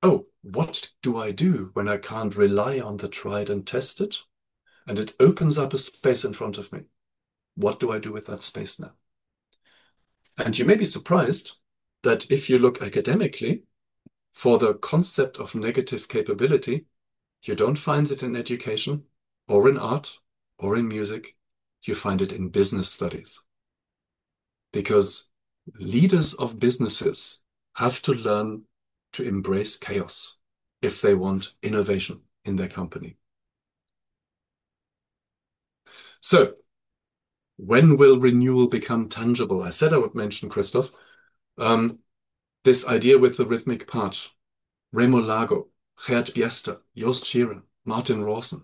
Oh, what do I do when I can't rely on the tried and tested? And it opens up a space in front of me. What do I do with that space now? And you may be surprised that if you look academically for the concept of negative capability, you don't find it in education or in art or in music. You find it in business studies. Because leaders of businesses have to learn to embrace chaos if they want innovation in their company. So, when will renewal become tangible? I said I would mention, Christoph, this idea with the rhythmic part. Remo Lago, Gerd Biester, Jost Schieren, Martin Rawson.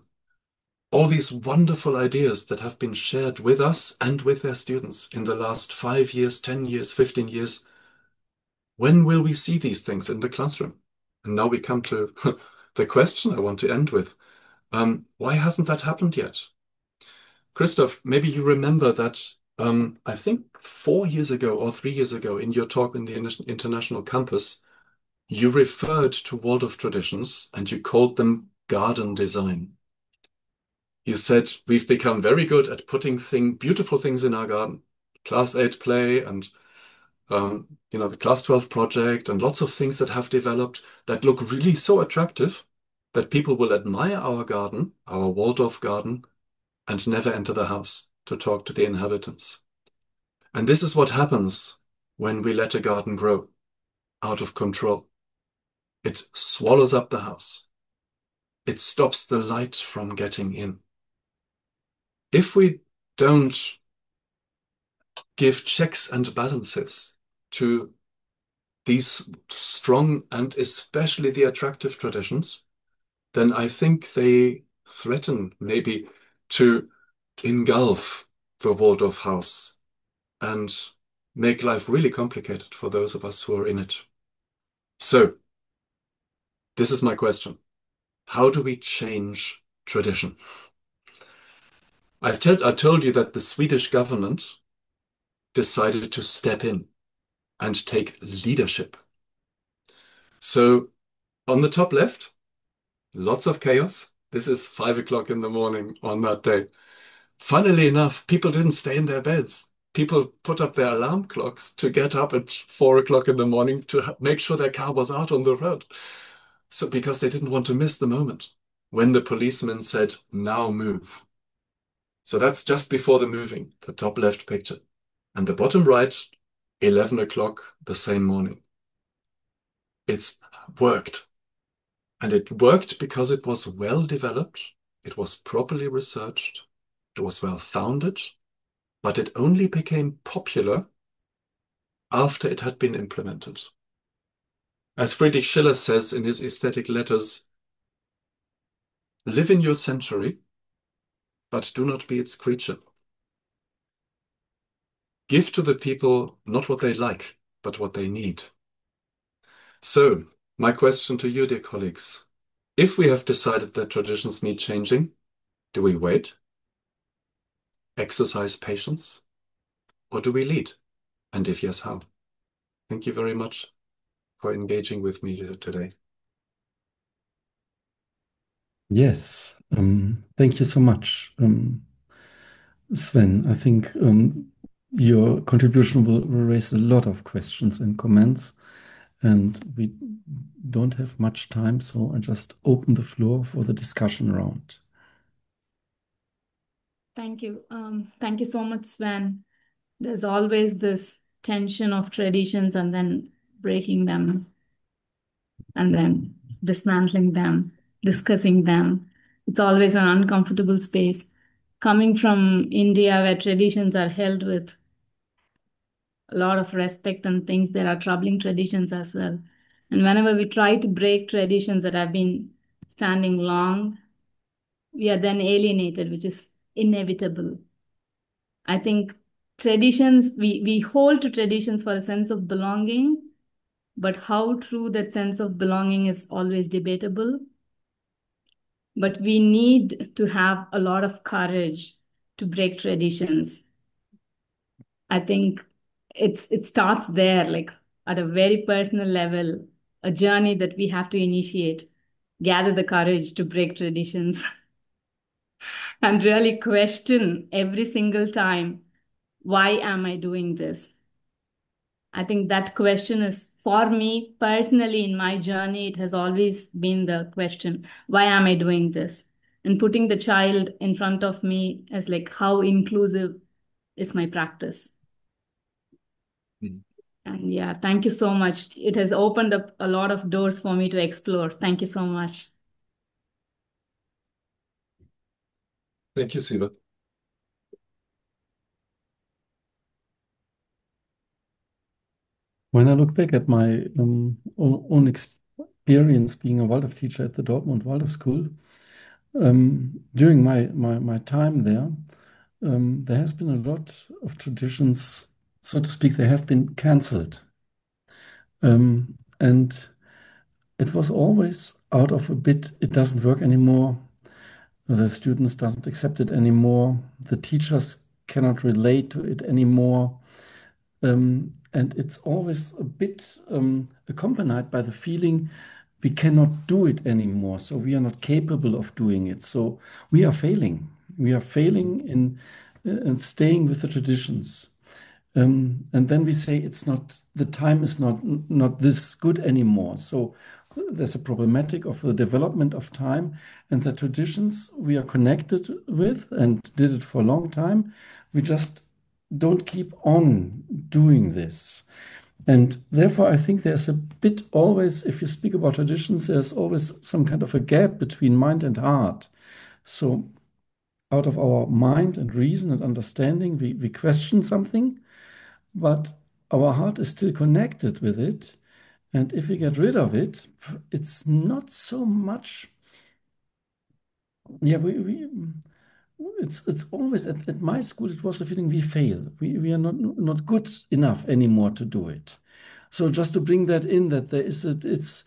All these wonderful ideas that have been shared with us and with their students in the last 5 years, 10 years, 15 years. When will we see these things in the classroom? And now we come to the question I want to end with. Why hasn't that happened yet? Christoph, maybe you remember that I think 4 years ago or 3 years ago in your talk in the international campus, you referred to Waldorf traditions and you called them garden design. You said we've become very good at putting beautiful things in our garden. Class 8 play and the Class 12 project and lots of things that have developed that look really so attractive that people will admire our garden, our Waldorf garden, and never enter the house to talk to the inhabitants. And this is what happens when we let a garden grow out of control. It swallows up the house. It stops the light from getting in. If we don't give checks and balances to these strong and especially the attractive traditions, then I think they threaten maybe to engulf the Waldorf house and make life really complicated for those of us who are in it. So, this is my question. How do we change tradition? I told you that the Swedish government decided to step in and take leadership. So, on the top left, lots of chaos. This is 5 o'clock in the morning on that day. Funnily enough, people didn't stay in their beds. People put up their alarm clocks to get up at 4 o'clock in the morning to make sure their car was out on the road. So because they didn't want to miss the moment when the policeman said, now move. So that's just before the moving, the top left picture. And the bottom right, 11 o'clock the same morning. It's worked. And it worked because it was well developed, it was properly researched, it was well founded, but it only became popular after it had been implemented. As Friedrich Schiller says in his aesthetic letters, live in your century, but do not be its creature. Give to the people not what they like, but what they need. So, my question to you, dear colleagues, if we have decided that traditions need changing, do we wait, exercise patience, or do we lead? And if yes, how? Thank you very much for engaging with me today.
Yes, thank you so much, Sven. I think your contribution will raise a lot of questions and comments, and we don't have much time, so I just open the floor for the discussion round.
Thank you. Thank you so much, Sven. There's always this tension of traditions and then breaking them and then dismantling them, discussing them. It's always an uncomfortable space. Coming from India, where traditions are held with a lot of respect and things, there are troubling traditions as well. And whenever we try to break traditions that have been standing long, we are then alienated, which is inevitable. I think traditions, we hold to traditions for a sense of belonging, but how true that sense of belonging is always debatable. But we need to have a lot of courage to break traditions. I think it starts there, like at a very personal level, a journey that we have to initiate, gather the courage to break traditions and really question every single time, why am I doing this? I think that question is, for me personally, in my journey, it has always been the question, why am I doing this? And putting the child in front of me as like, how inclusive is my practice?
Mm.
And yeah, thank you so much. It has opened up a lot of doors for me to explore. Thank you so much.
Thank you, Siva.
When I look back at my own experience being a Waldorf teacher at the Dortmund Waldorf School, during my time there has been a lot of traditions, so to speak, they have been cancelled. And it was always out of a bit, it doesn't work anymore. The students doesn't accept it anymore. The teachers cannot relate to it anymore. And it's always a bit accompanied by the feeling we cannot do it anymore. So we are not capable of doing it. So we are failing. We are failing in staying with the traditions. And then we say it's not, the time is not this good anymore. So there's a problematic of the development of time and the traditions we are connected with and did it for a long time. We just don't keep on doing this. And therefore, I think there's a bit always, if you speak about traditions, there's always some kind of a gap between mind and heart. So out of our mind and reason and understanding, we question something, but our heart is still connected with it. And if we get rid of it, it's not so much. Yeah, it's always at my school, it was a feeling we fail. We are not good enough anymore to do it. So just to bring that in, that there is it's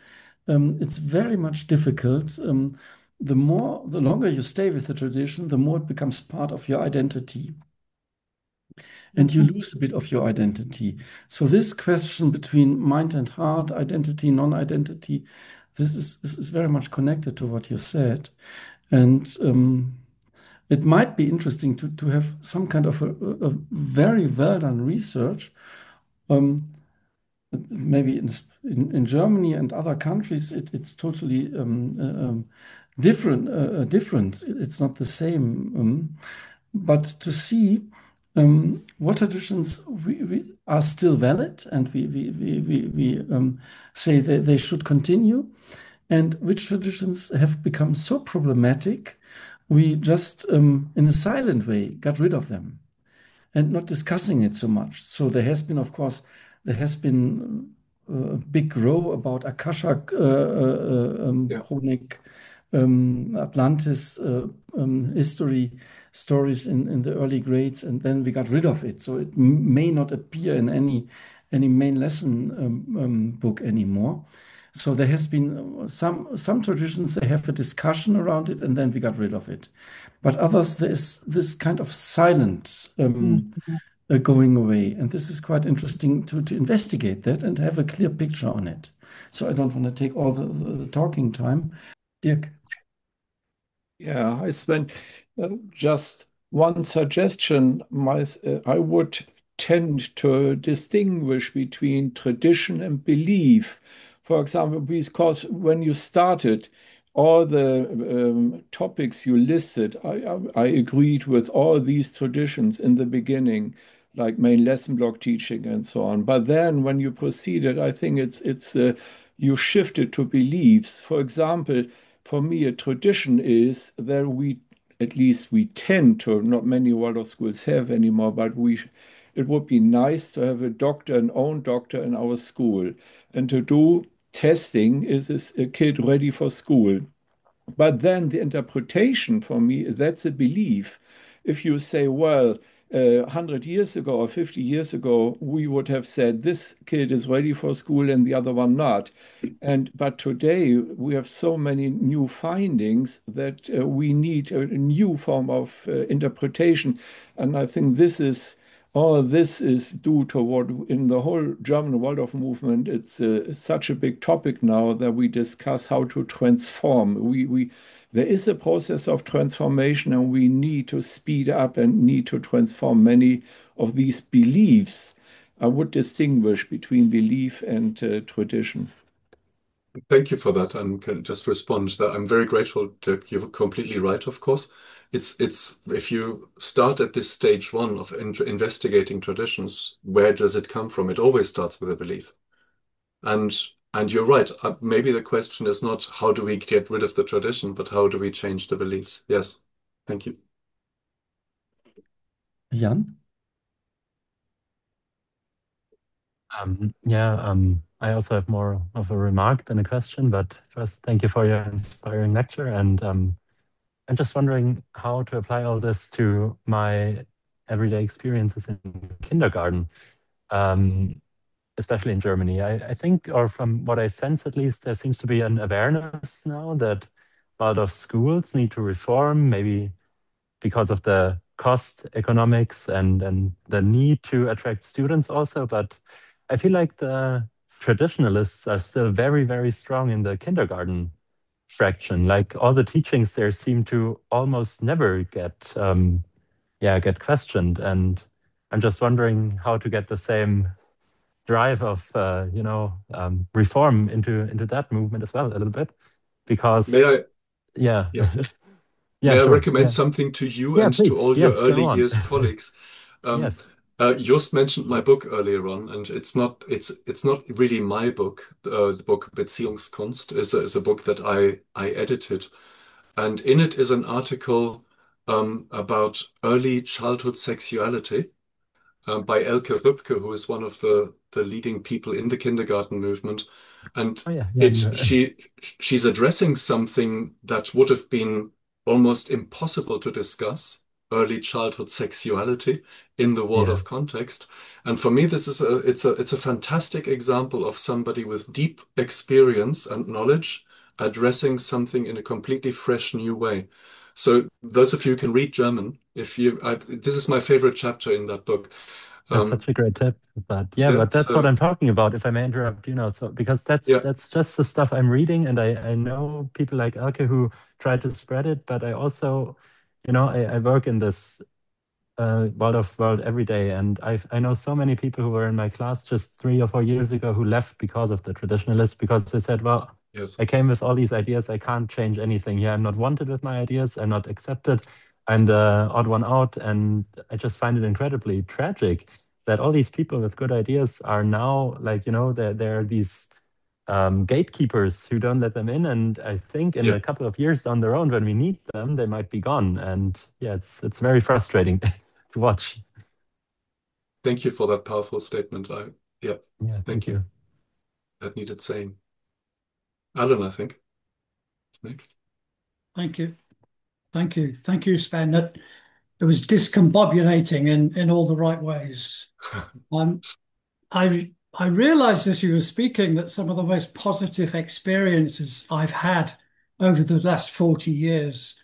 very much difficult. The longer you stay with the tradition, the more it becomes part of your identity. And you lose a bit of your identity. So this question between mind and heart, identity, non-identity, this is very much connected to what you said. And it might be interesting to have some kind of a very well done research. Maybe in Germany and other countries, it's totally different. It's not the same. But to see what traditions we are still valid and we say that they should continue, and which traditions have become so problematic, we just in a silent way got rid of them and not discussing it so much. So there has been, of course, there has been a big row about Akasha Chronik, Atlantis history stories in the early grades, and then we got rid of it. So it may not appear in any main lesson book anymore. So there has been some traditions, they have a discussion around it, and then we got rid of it. But others, there is this kind of silence going away. And this is quite interesting to investigate that and have a clear picture on it. So I don't want to take all the talking time. Dirk.
Yeah, I spent just one suggestion. I would tend to distinguish between tradition and belief. For example, because when you started, all the topics you listed, I agreed with all these traditions in the beginning, like main lesson block teaching and so on. But then when you proceeded, I think it's you shifted to beliefs. For example, for me, a tradition is that we at least we tend to, not many Waldorf schools have anymore, but it would be nice to have a doctor, an own doctor in our school, and to do testing, is this a kid ready for school? But then the interpretation for me, that's a belief. If you say, well, 100 years ago or 50 years ago, we would have said this kid is ready for school and the other one not. But today we have so many new findings that we need a new form of interpretation. And I think all this is due to what in the whole German Waldorf movement, it's such a big topic now that we discuss how to transform. There is a process of transformation, and we need to speed up and need to transform many of these beliefs. I would distinguish between belief and tradition.
Thank you for that. I can just respond that I'm very grateful. Dirk, you're completely right, of course. It's if you start at this stage one of investigating traditions, where does it come from? It always starts with a belief. And you're right. Maybe the question is not how do we get rid of the tradition, but how do we change the beliefs? Yes. Thank you.
Jan?
I also have more of a remark than a question, but first, thank you for your inspiring lecture. And I'm just wondering how to apply all this to my everyday experiences in kindergarten, especially in Germany. I think, or from what I sense at least, there seems to be an awareness now that a lot of schools need to reform, maybe because of the cost economics and the need to attract students also. But I feel like the traditionalists are still very, very strong in the kindergarten fraction. Like all the teachings there seem to almost never get questioned. And I'm just wondering how to get the same drive of reform into that movement as well a little bit, because
May I?
yeah.
Yeah.
Yeah,
May I
sure.
recommend
Yeah.
something to you
Yeah,
and to
please.
all your
Yes,
early
go on.
years colleagues?
Yes.
Jost mentioned my book earlier on, and it's not really my book. The book Beziehungskunst is a book that I edited, and in it is an article about early childhood sexuality by Elke Rübke, who is one of the leading people in the kindergarten movement. And
Oh yeah,
she's addressing something that would have been almost impossible to discuss, early childhood sexuality in the
yeah,
Waldorf context. And for me, this is it's a fantastic example of somebody with deep experience and knowledge addressing something in a completely fresh new way. So those of you who can read German, this is my favorite chapter in that book.
that's such a great tip. But yeah,
Yeah,
but that's what
so
I'm talking about, if I may interrupt, so because that's
yeah,
that's just the stuff I'm reading, and I know people like Elke who try to spread it, but I also, I work in this Waldorf world every day, and I know so many people who were in my class just 3 or 4 years ago who left because of the traditionalists, because they said, well,
yes,
I came with all these ideas, I can't change anything here. I'm not wanted with my ideas, I'm not accepted, I'm the odd one out. And I just find it incredibly tragic that all these people with good ideas are now like, they're these gatekeepers who don't let them in. And I think in
yeah.
a couple of years down the road, when we need them, they might be gone. And yeah, it's very frustrating to watch.
Thank you for that powerful statement. Yeah,
Yeah,
thank
thank
you.
you.
That needed saying. Alan, I think, is next.
Thank you. Thank you. Thank you, Sven. That it was discombobulating in all the right ways. I realized as you were speaking that some of the most positive experiences I've had over the last 40 years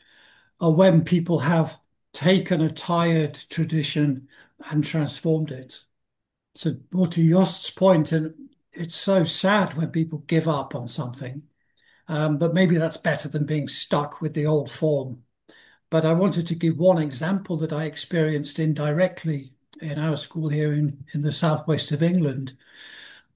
are when people have taken a tired tradition and transformed it. So, more to Jost's point, and it's so sad when people give up on something, but maybe that's better than being stuck with the old form. But I wanted to give one example that I experienced indirectly in our school here in the southwest of England.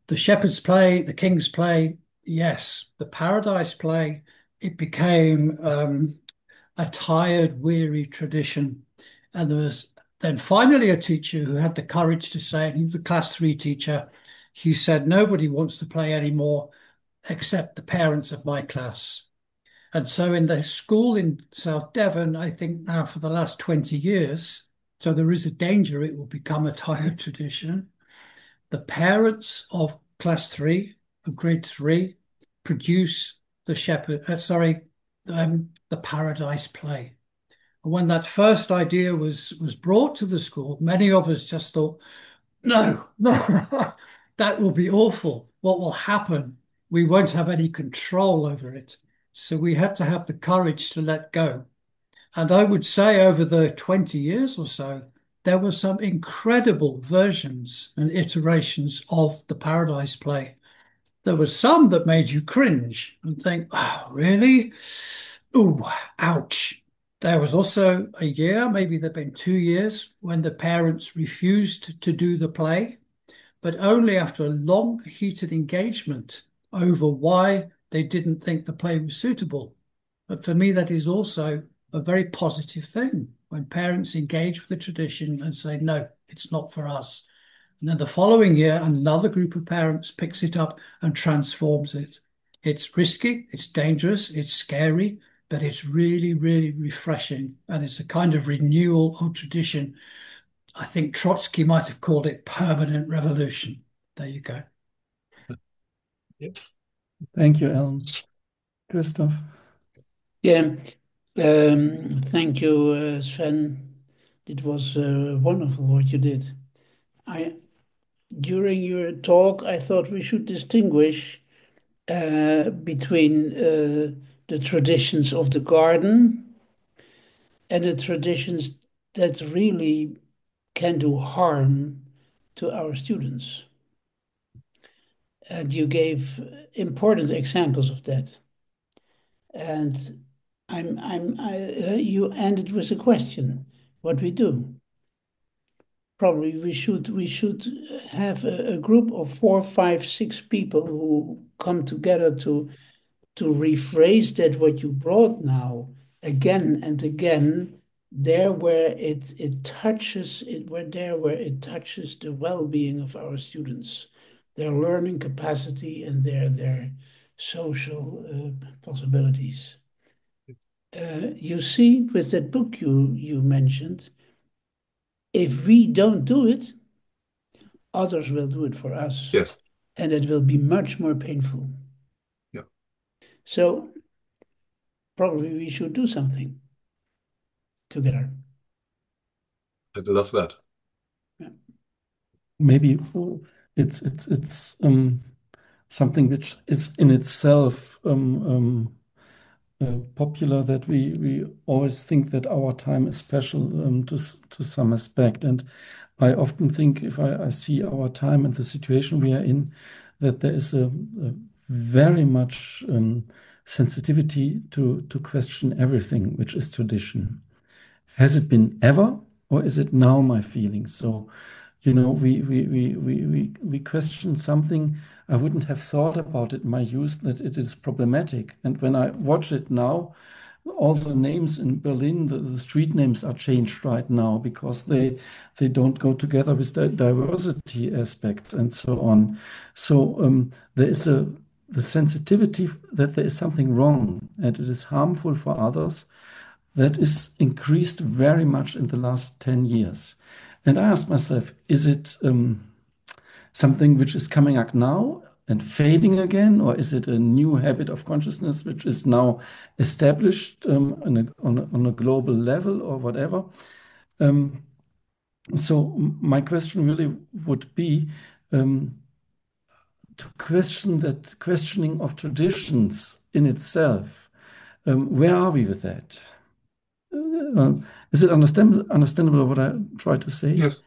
The Shepherd's Play, the King's Play, yes. The Paradise Play, it became a tired, weary tradition. And there was then finally a teacher who had the courage to say, and he was a class 3 teacher, he said, nobody wants to play anymore except the parents of my class. And so in the school in South Devon, I think now for the last 20 years, so there is a danger it will become a tired tradition. The parents of class 3, of grade 3, produce the the Paradise Play. And when that first idea was brought to the school, many of us just thought, no, that will be awful. What will happen? We won't have any control over it. So we had to have the courage to let go. And I would say over the 20 years or so, there were some incredible versions and iterations of the Paradise Play. There were some that made you cringe and think, oh, really? Ooh, ouch. There was also a year, maybe there'd been 2 years, when the parents refused to do the play, but only after a long, heated engagement over why they didn't think the play was suitable. But for me, that is also a very positive thing when parents engage with the tradition and say, no, it's not for us. And then the following year, another group of parents picks it up and transforms it. It's risky, it's dangerous, it's scary, but it's really, really refreshing. And it's a kind of renewal of tradition. I think Trotsky might have called it permanent revolution. There you go.
Yes.
Thank you, Alan. Christoph?
Yeah, thank you, Sven. It was wonderful what you did. During your talk, I thought we should distinguish between the traditions of the garden and the traditions that really can do harm to our students. And you gave important examples of that. And you ended with a question: what we do? Probably we should have a group of 4, 5, 6 people who come together to rephrase that what you brought now again and again, there where it touches it, where it touches the well-being of our students, their learning capacity and their social possibilities. You see, with that book you mentioned, if we don't do it, others will do it for us.
Yes.
And it will be much more painful.
Yeah.
So probably we should do something together.
I'd love that.
Yeah.
Maybe it's something which is in itself popular, that we always think that our time is special to some aspect. And I often think, if I see our time and the situation we are in, that there is a very much sensitivity to question everything which is tradition. Has it been ever, or is it now my feeling? So, we question something I wouldn't have thought about it in my youth, that it is problematic. And when I watch it now, all the names in Berlin, the street names are changed right now because they don't go together with the diversity aspect and so on. So there is the sensitivity that there is something wrong and it is harmful for others, that is increased very much in the last 10 years. And I asked myself, is it something which is coming up now and fading again, or is it a new habit of consciousness which is now established on a global level or whatever? So my question really would be to question that questioning of traditions in itself. Where are we with that? Is it understandable what I try to say?
Yes.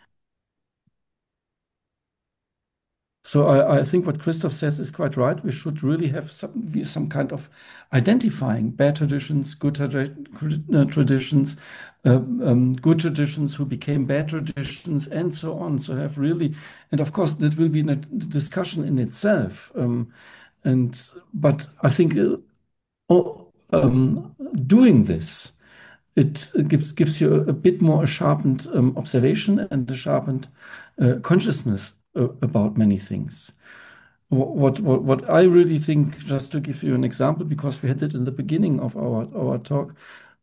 So I think what Christoph says is quite right. We should really have some kind of identifying bad traditions, good traditions, good traditions who became bad traditions, and so on. So have really, and of course that will be a discussion in itself. But I think doing this, it gives you a bit more a sharpened observation and a sharpened consciousness about many things. what I really think, just to give you an example, because we had it in the beginning of our talk,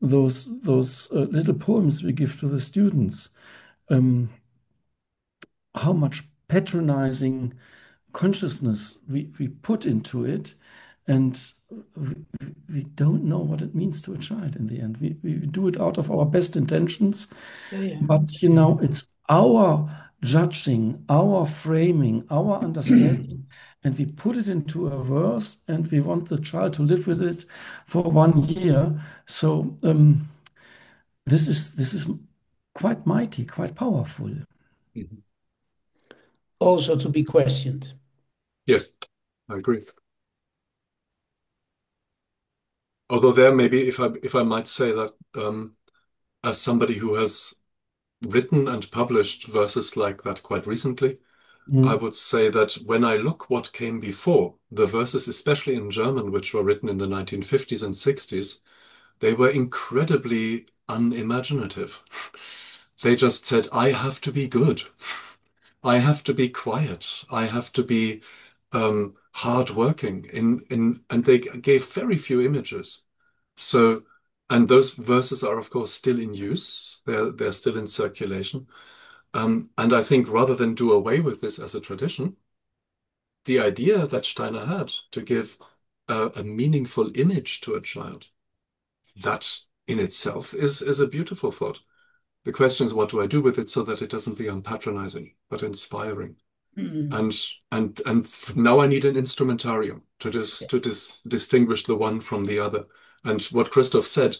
those little poems we give to the students, how much patronizing consciousness we put into it, and we don't know what it means to a child in the end. We do it out of our best intentions, but you know, it's our judging, our framing, our understanding, and we put it into a verse, and we want the child to live with it for 1 year. So this is quite mighty, quite powerful.
Mhm.
Also to be questioned.
Yes, I agree. Although there, maybe if I might say that, as somebody who has written and published verses like that quite recently, I would say that when I look what came before, the verses, especially in German, which were written in the 1950s and 60s, they were incredibly unimaginative. They just said, I have to be good. I have to be quiet. I have to be hardworking. And they gave very few images. So, and those verses are, of course, still in use. They're still in circulation. And I think rather than do away with this as a tradition, the idea that Steiner had to give a meaningful image to a child, that in itself is a beautiful thought. The question is, what do I do with it so that it doesn't become patronizing, but inspiring? And now I need an instrumentarium to distinguish the one from the other. And what Christoph said,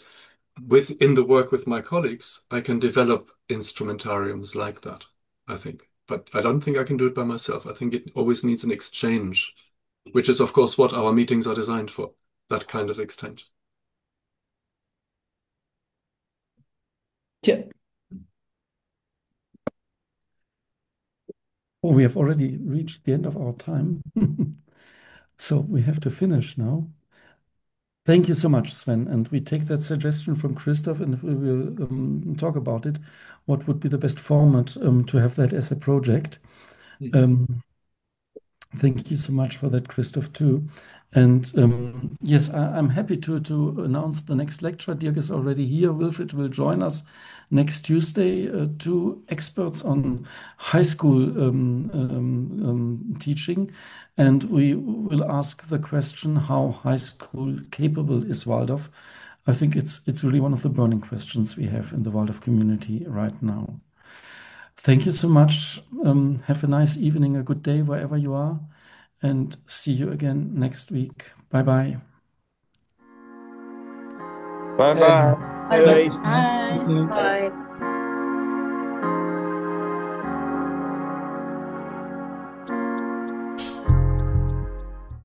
in the work with my colleagues, I can develop instrumentariums like that, I think. But I don't think I can do it by myself. I think it always needs an exchange, which is, of course, what our meetings are designed for, that kind of exchange.
Yeah.
Oh, we have already reached the end of our time. So we have to finish now. Thank you so much, Sven. And we take that suggestion from Christoph, and we will talk about it. What would be the best format to have that as a project? Thank you so much for that, Christoph, too. And yes, I'm happy to announce the next lecture. Dirk is already here. Wilfried will join us next Tuesday, two experts on high school teaching. And we will ask the question, how high school capable is Waldorf? I think it's really one of the burning questions we have in the Waldorf community right now. Thank you so much. Have a nice evening, a good day wherever you are, and see you again next week. Bye-bye.
Bye-bye.
Bye.
Bye.
Bye.
Yeah.
Bye.